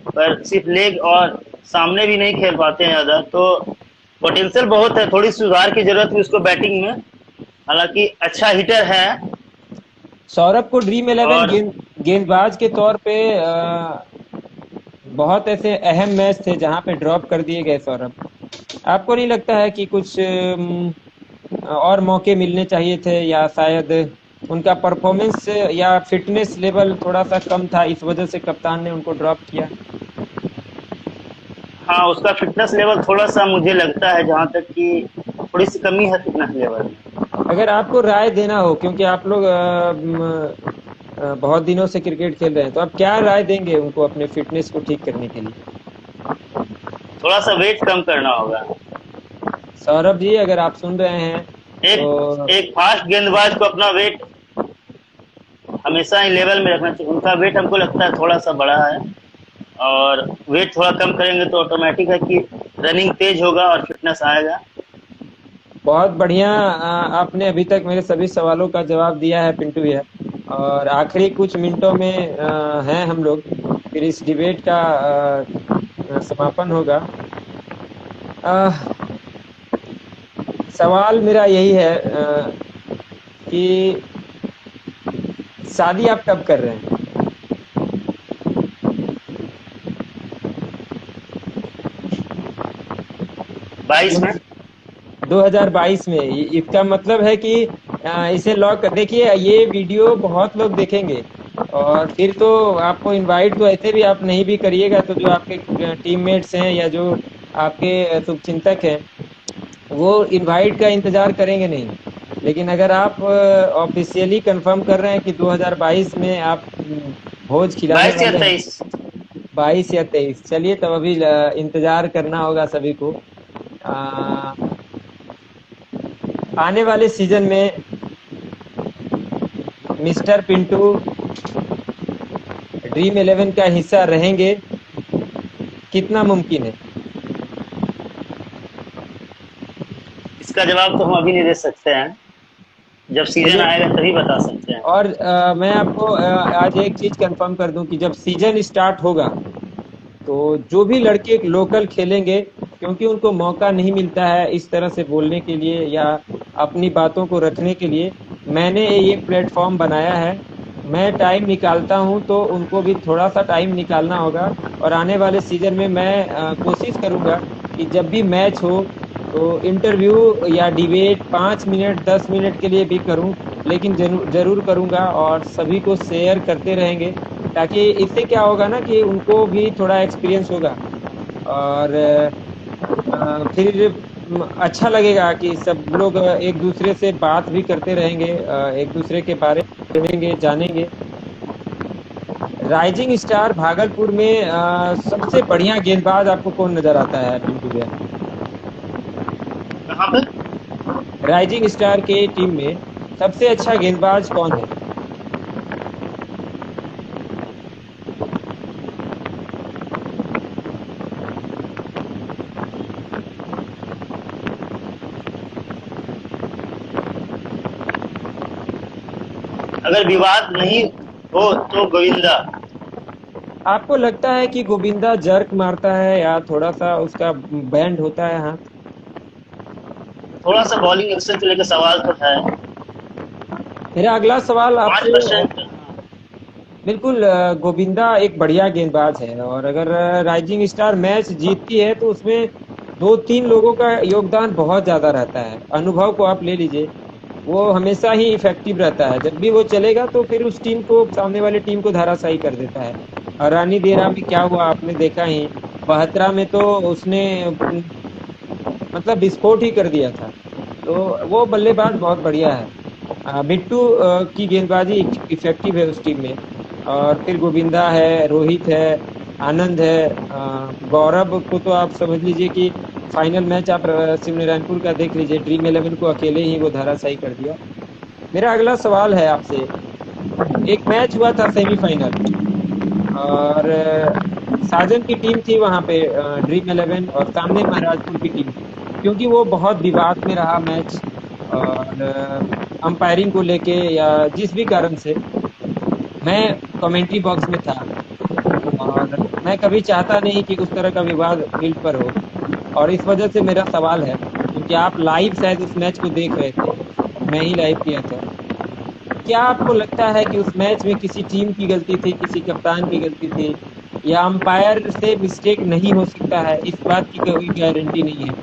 पर सिर्फ लेग और सामने भी नहीं खेल पाते हैं ज्यादा, तो पोटेंशियल बहुत है, थोड़ी सुधार की जरूरत है उसको बैटिंग में। हालांकि अच्छा हिटर है। सौरभ को ड्रीम इलेवन और गेंदबाज के तौर पे बहुत ऐसे अहम मैच थे जहां पे ड्रॉप कर दिए गए सौरभ। आपको नहीं लगता है कि कुछ और मौके मिलने चाहिए थे, या शायद उनका परफॉर्मेंस या फिटनेस लेवल थोड़ा सा कम था, इस वजह से कप्तान ने उनको ड्रॉप किया? हाँ, उसका फिटनेस लेवल थोड़ा सा मुझे लगता है, जहां तक कि थोड़ी सी कमी है फिटनेस लेवल में। अगर आपको राय देना हो, क्योंकि आप लोग बहुत दिनों से क्रिकेट खेल रहे हैं, तो आप क्या राय देंगे उनको अपने फिटनेस को ठीक करने के लिए? थोड़ा सा वेट कम करना होगा। सौरभ जी, अगर आप सुन रहे हैं एक तो एक फास्ट गेंदबाज को अपना वेट हमेशा ही लेवल में रखना चाहिए। उनका वेट हमको लगता है थोड़ा सा बड़ा है, और वेट थोड़ा कम करेंगे तो ऑटोमेटिक है कि रनिंग तेज होगा और फिटनेस आएगा। बहुत बढ़िया। आपने अभी तक मेरे सभी सवालों का जवाब दिया है पिंटू भैया। और आखिरी कुछ मिनटों में हैं हम लोग, फिर इस डिबेट का समापन होगा। सवाल मेरा यही है कि शादी आप कब कर रहे हैं? 22 में। 2022 में। इसका मतलब है कि इसे लॉक कर देखिए, ये वीडियो बहुत लोग देखेंगे और फिर तो आपको इनवाइट तो ऐसे भी आप नहीं भी करिएगा तो जो आपके टीममेट्स हैं या जो आपके शुभचिंतक हैं वो इनवाइट का इंतजार करेंगे नहीं। लेकिन अगर आप ऑफिशियली कंफर्म कर रहे हैं कि 2022 में आप भोज खिलाने 22 या वाले हैं, 23। 22 या 23, चलिए तब अभी इंतजार करना होगा सभी को। अ, आने वाले सीजन में मिस्टर पिंटू ड्रीम 11 का हिस्सा रहेंगे, कितना मुमकिन है? इसका जवाब तो हम अभी नहीं दे सकते हैं, जब सीजन चलिए, आएगा तभी बता सकते हैं। और मैं आपको आज एक चीज कंफर्म कर दूं कि जब सीजन स्टार्ट होगा तो जो भी लड़के लोकल खेलेंगे, क्योंकि उनको मौका नहीं मिलता है इस तरह से बोलने के लिए या अपनी बातों को रखने के लिए, मैंने ये प्लेटफॉर्म बनाया है। मैं टाइम निकालता हूं तो उनको भी थोड़ा सा टाइम निकालना होगा। और आने वाले सीजन में मैं कोशिश करूंगा कि जब भी मैच हो तो इंटरव्यू या डिबेट 5 मिनट 10 मिनट के लिए भी करूं, लेकिन जरूर जरूर करूंगा और सभी को शेयर करते रहेंगे, ताकि इससे क्या होगा ना कि उनको भी थोड़ा एक्सपीरियंस होगा और फिर अच्छा लगेगा कि सब लोग एक दूसरे से बात भी करते रहेंगे, एक दूसरे के बारे में जानेंगे। राइजिंग स्टार भागलपुर में सबसे बढ़िया गेंदबाज आपको कौन नजर आता है पिंटू भैया? कहाँ पे? राइजिंग स्टार के टीम में सबसे अच्छा गेंदबाज कौन है? अगर विवाद नहीं हो तो गोविंदा। आपको लगता है कि गोविंदा जर्क मारता है या थोड़ा सा उसका बैंड होता है हाथ? थोड़ा सा बॉलिंग एक्शन को लेकर सवाल तो है। मेरा अगला सवाल पाँच आपसे परसेंट बिल्कुल, गोविंदा एक बढ़िया गेंदबाज है और अगर राइजिंग स्टार मैच जीतती है तो उसमें दो तीन लोगों का योगदान बहुत ज्यादा रहता है। अनुभव को आप ले लीजिए, वो हमेशा ही इफेक्टिव रहता है, जब भी वो चलेगा तो फिर उस टीम को, सामने वाली टीम को धराशायी कर देता है। और रानी देरा में क्या हुआ आपने देखा ही, 72 में तो उसने मतलब विस्फोट ही कर दिया था। तो वो बल्लेबाज बहुत बढ़िया है। बिट्टू की गेंदबाजी इफेक्टिव है उस टीम में। और फिर गोविंदा है, रोहित है, आनंद है, गौरव को तो आप समझ लीजिए कि फाइनल मैच आप शिवनारायणपुर का देख लीजिए, ड्रीम 11 को अकेले ही वो धराशायी कर दिया। मेरा अगला सवाल है आपसे, एक मैच हुआ था सेमीफाइनल और साजन की टीम थी वहां पे, ड्रीम 11, और सामने महाराजपुर की टीम थी। क्योंकि वो बहुत विवाद में रहा मैच और अंपायरिंग को लेके या जिस भी कारण से, मैं कमेंट्री बॉक्स में था और मैं कभी चाहता नहीं कि उस तरह का विवाद फील्ड पर हो। और इस वजह से मेरा सवाल है, क्योंकि आप लाइव शायद उस मैच को देख रहे थे और मैं ही लाइव किया था, क्या आपको लगता है कि उस मैच में किसी टीम की गलती थी, किसी कप्तान की गलती थी, या अंपायर से मिस्टेक नहीं हो सकता है, इस बात की कोई गारंटी नहीं है?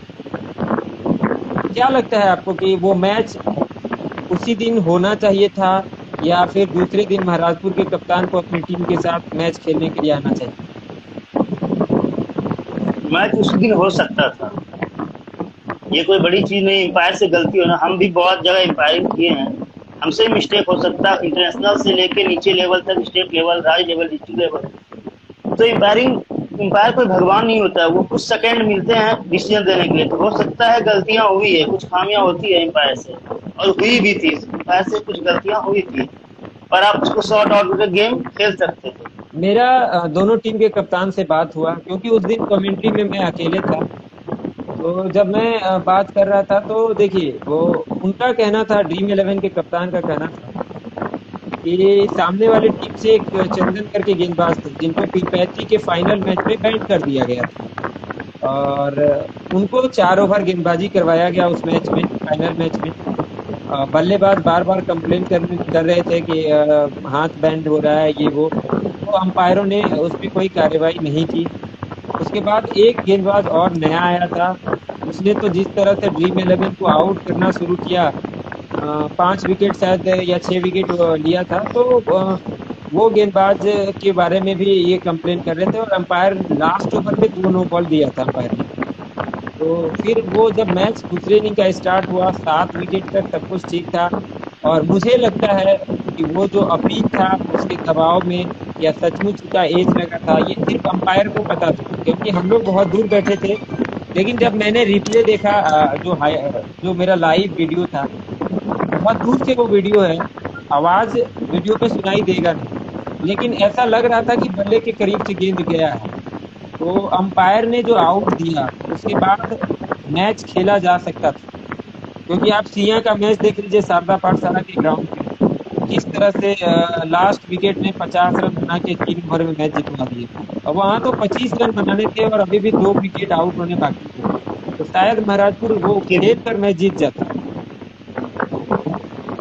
क्या लगता है आपको कि वो मैच उसी दिन होना चाहिए था या फिर दूसरे दिन महाराजपुर के कप्तान को अपनी टीम के साथ मैच खेलने के लिए आना चाहिए? मैच उसी दिन हो सकता था। ये कोई बड़ी चीज नहीं, एम्पायर से गलती होना, हम भी बहुत जगह एम्पायरिंग किए हैं, हमसे मिस्टेक हो सकता है। इंटरनेशनल से लेके नीचे लेवल तक, स्टेट लेवल, राज्य लेवल, डिस्ट्रिक्ट लेवल, तो एम्पायर कोई भगवान नहीं होता है। वो कुछ सेकंड मिलते हैं डिसीजन देने के लिए, तो हो सकता है गलतियां हुई है, कुछ खामियां होती है एम्पायर से, और हुई भी थी। एम्पायर से कुछ गलतियां हुई थी, पर आप उसको शॉर्ट आउट करके गेम खेल सकते थे। मेरा दोनों टीम के कप्तान से बात हुआ, क्योंकि उस दिन कमेंट्री में मैं अकेले था। तो जब मैं बात कर रहा था तो देखिए, वो उनका कहना था, ड्रीम 11 के कप्तान का कहना था कि सामने वाली टीम से एक चंदन करके गेंदबाज थे जिनको टी20 के फाइनल मैच में बैंड कर दिया गया था। और उनको 4 ओवर गेंदबाजी करवाया गया उस मैच में, फाइनल मैच में। बल्लेबाज बार-बार कंप्लेन कर रहे थे कि हाथ बैंड हो रहा है, ये वो। तो अंपायरों ने उस पे कोई कार्रवाई नहीं की। उसके बाद एक गेंदबाज और नया आया था, उसने तो जिस तरह से ड्रीम 11 को आउट करना शुरू किया, 5 विकेट शायद या 6 विकेट लिया था। तो वो गेंदबाज के बारे में भी ये कंप्लेन कर रहे थे और अंपायर लास्ट ओवर पे 2 नो बॉल दिया था अंपायर ने। तो फिर वो जब मैच दूसरे इनिंग का स्टार्ट हुआ, 7 विकेट तक सब कुछ ठीक था और मुझे लगता है कि वो जो अपील था उसके दबाव में या सचमुच उसका एज लगा था, ये सिर्फ अंपायर को पता था, क्योंकि हम लोग बहुत दूर बैठे थे। लेकिन जब मैंने रिप्ले देखा, जो मेरा लाइव वीडियो था, बहुत दूर से वो वीडियो है, आवाज वीडियो पे सुनाई देगा नहीं, लेकिन ऐसा लग रहा था कि बल्ले के करीब से गेंद गया है। तो अंपायर ने जो आउट दिया उसके बाद मैच खेला जा सकता था, क्योंकि आप सिया का मैच देख लीजिए शारदा पाठशाला के ग्राउंड पे, किस तरह से लास्ट विकेट ने 50 रन बना के 3 ओवर में मैच जितवा दिए। और वहां तो 25 रन बनाने थे और अभी भी 2 विकेट आउट होने बाकी थे, तो शायद महराजपुर वो क्रि- खेल कर मैच जीत जाता।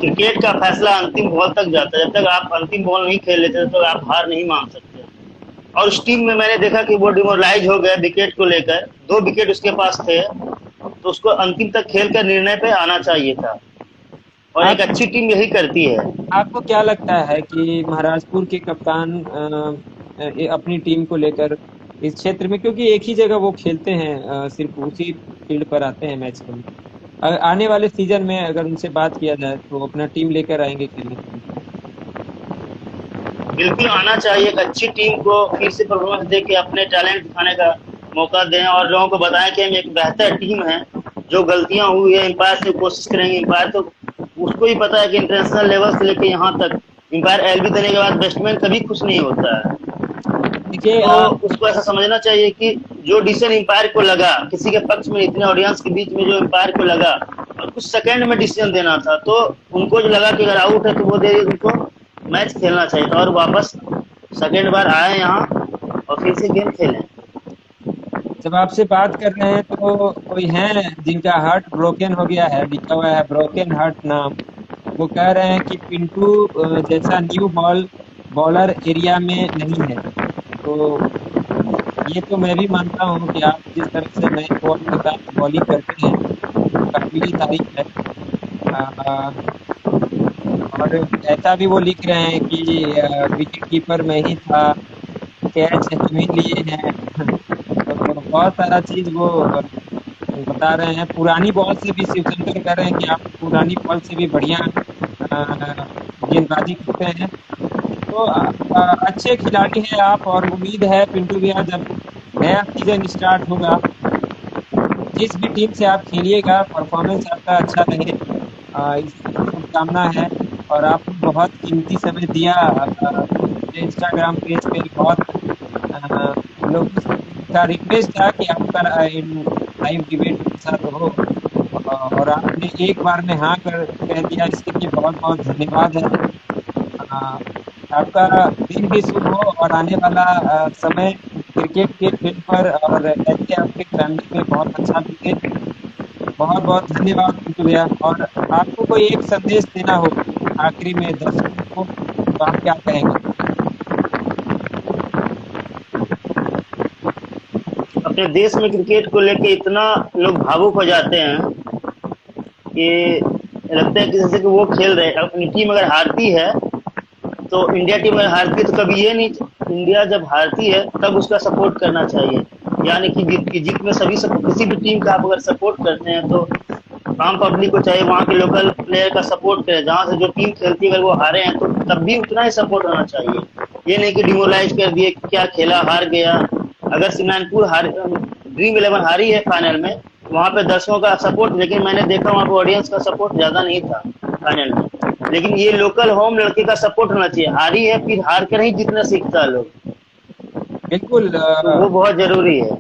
क्रिकेट का फैसला अंतिम बॉल तक जाता है। जब तक आप अंतिम बॉल नहीं खेल लेते तब तक आप हार नहीं मान सकते। और उस टीम में मैंने देखा कि वो डिमोरलाइज हो गए विकेट को लेकर, 2 विकेट उसके पास थे, तो उसको अंतिम तक खेल कर निर्णय पे आना चाहिए था। और एक आप अच्छी टीम यही करती है। आपको क्या लगता है कि महाराजपुर के कप्तान अपनी टीम को लेकर इस क्षेत्र में, क्योंकि एक ही जगह वो खेलते हैं, सिर्फ उसी फील्ड पर आते हैं मैच खेलने, आने वाले सीजन में अगर उनसे बात किया जाए तो अपना टीम लेकर आएंगे खेलने के लिए? बिल्कुल आना चाहिए। एक अच्छी टीम को फिर से परफॉर्मेंस दे के अपने टैलेंट दिखाने का मौका दें और लोगों को बताएं कि हम एक बेहतर टीम है। जो गलतियां हुई है एम्पायर से कोशिश करेंगे। एम्पायर तो उसको ही पता है कि इंटरनेशनल लेवल से लेके यहाँ तक एम्पायर एलबी देने के बाद बैट्समैन कभी खुश नहीं होता है। देखिए, तो उसको ऐसा समझना चाहिए कि जो डिसीजन एम्पायर को लगा, किसी के पक्ष में इतने ऑडियंस के बीच में जो एम्पायर को लगा और कुछ सेकंड में डिसीजन देना था, तो उनको जो लगा कि अगर आउट है तो वो दे उनको मैच खेलना चाहिए था और वापस सेकंड बार आए यहाँ और फिर से गेम खेलें। जब आपसे बात कर रहे हैं तो कोई है जिनका हार्ट ब्रोकन हो गया है, लिखा हुआ है ब्रोकन हार्ट नाम। वो कह रहे हैं कि पिंटू जैसा न्यू बॉलर एरिया में नहीं है। तो ये तो मैं भी मानता हूँ कि आप जिस तरह से नए बॉल के साथ बॉलिंग करते हैं, काबिल तारीफ है। अ, और ऐसा भी वो लिख रहे हैं कि विकेट कीपर मैं ही था, कैच हम ही लिए हैं। तो बहुत सारा चीज वो बता रहे हैं। पुरानी बॉल से भी शिवशंकर कह रहे हैं कि आप पुरानी बॉल से भी बढ़िया गेंदबाजी करते हैं। तो अच्छे खिलाड़ी हैं आप, और उम्मीद है पिंटू भैया जब नया सीजन स्टार्ट होगा, जिस भी टीम से आप खेलिएगा परफॉर्मेंस आपका अच्छा रहे, इसकी शुभकामना है। और आपने बहुत कीमती समय दिया, मुझे इंस्टाग्राम पेज पे बहुत लोगों का रिक्वेस्ट था कि आपका लाइव डिबेट के साथ हो, और आपने एक बार में हाँ कर कह दिया, इसके लिए बहुत बहुत धन्यवाद है। अ, आपका दिन भी शुभ हो और आने वाला समय क्रिकेट के फील्ड पर और ऐसे आपके फैमिली में बहुत अच्छा बीते। बहुत बहुत धन्यवाद पिंटू भैया। और आपको कोई एक संदेश देना हो आखिरी में दर्शकों को, तो आप क्या कहेंगे? अपने देश में क्रिकेट को लेके इतना लोग भावुक हो जाते हैं कि लगता है कि जैसे कि वो खेल रहे हैं। अपनी टीम अगर हारती है तो इंडिया टीम अगर हारती है तो कभी ये नहीं, इंडिया जब हारती है तब उसका सपोर्ट करना चाहिए। यानी कि जीत में किसी भी टीम का आप अगर सपोर्ट करते हैं तो आम पब्लिक को चाहिए वहाँ के लोकल प्लेयर का सपोर्ट करें। जहाँ से जो टीम खेलती है अगर वो हारे हैं तो तब भी उतना ही सपोर्ट होना चाहिए। ये नहीं कि डिमोरलाइज कर दिए, क्या खेला हार गया। अगर सिमरनपुर ड्रीम 11 हारी है फाइनल में, वहाँ पे दर्शकों का सपोर्ट, लेकिन मैंने देखा वहाँ पे ऑडियंस का सपोर्ट ज्यादा नहीं था फाइनल में। लेकिन ये लोकल होम लड़के का सपोर्ट होना चाहिए। हारी है फिर हार कर ही जितना सीखता है लोग, बिल्कुल। तो वो बहुत जरूरी है।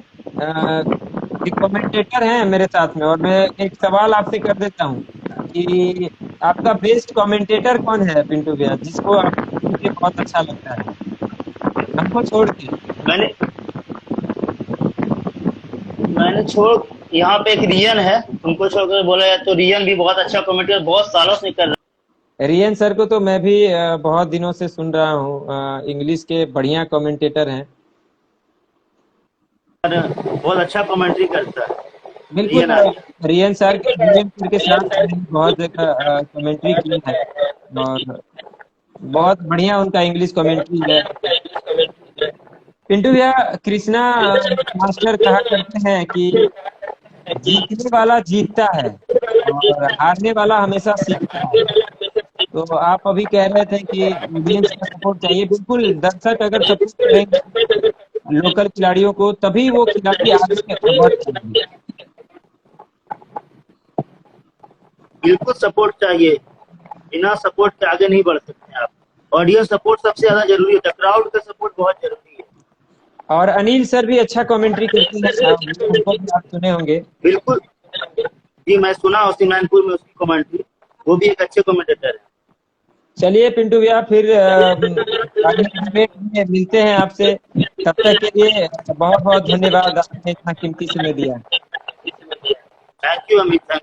एक कमेंटेटर हैं मेरे साथ में, और मैं एक सवाल आपसे कर देता हूँ कि आपका बेस्ट कमेंटेटर कौन है पिंटू भैया, जिसको आप मुझे बहुत अच्छा लगता है, हमको छोड़ के? मैंने मैंने छोड़ यहाँ पे एक रियन है, उनको छोड़कर बोला जाए तो रियन भी बहुत अच्छा कमेंटेटर बहुत सालों से कर रहा रियन सर को तो मैं भी बहुत दिनों से सुन रहा हूँ, इंग्लिश के बढ़िया कमेंटेटर हैं। है, बहुत अच्छा कमेंट्री करता है बिल्कुल। रियन आर्यन। रियन सर के साथ मैंने बहुत जगह कमेंट्री की है, और बहुत बढ़िया उनका इंग्लिश कमेंट्री है। पिंटू भैया, कृष्णा मास्टर कहा करते हैं कि जीतने वाला जीतता है और हारने वाला हमेशा सीखता है। तो आप अभी कह रहे थे कि ऑडियंस का सपोर्ट चाहिए। बिल्कुल, दर्शक अगर सपोर्ट करेंगे लोकल खिलाड़ियों को, तभी वो खिलाड़ी आगे बढ़ पाएंगे। बिल्कुल सपोर्ट चाहिए, बिना सपोर्ट के आगे नहीं बढ़ सकते आप। ऑडियंस सपोर्ट सबसे ज्यादा जरूरी होता है, क्राउड का सपोर्ट बहुत जरूरी है। और अनिल सर भी अच्छा कमेंट्री करते हैं, उनको भी आप सुने होंगे। बिल्कुल जी, मैं सुना सीमानपुर में उसकी कमेंट्री, वो भी एक अच्छे कमेंटेटर है। चलिए पिंटू भैया, फिर अगले डिबेट में मिलते हैं आपसे। तब तक के लिए बहुत बहुत धन्यवाद, आपने इतना कीमती समय दिया। Thank you Amit, thank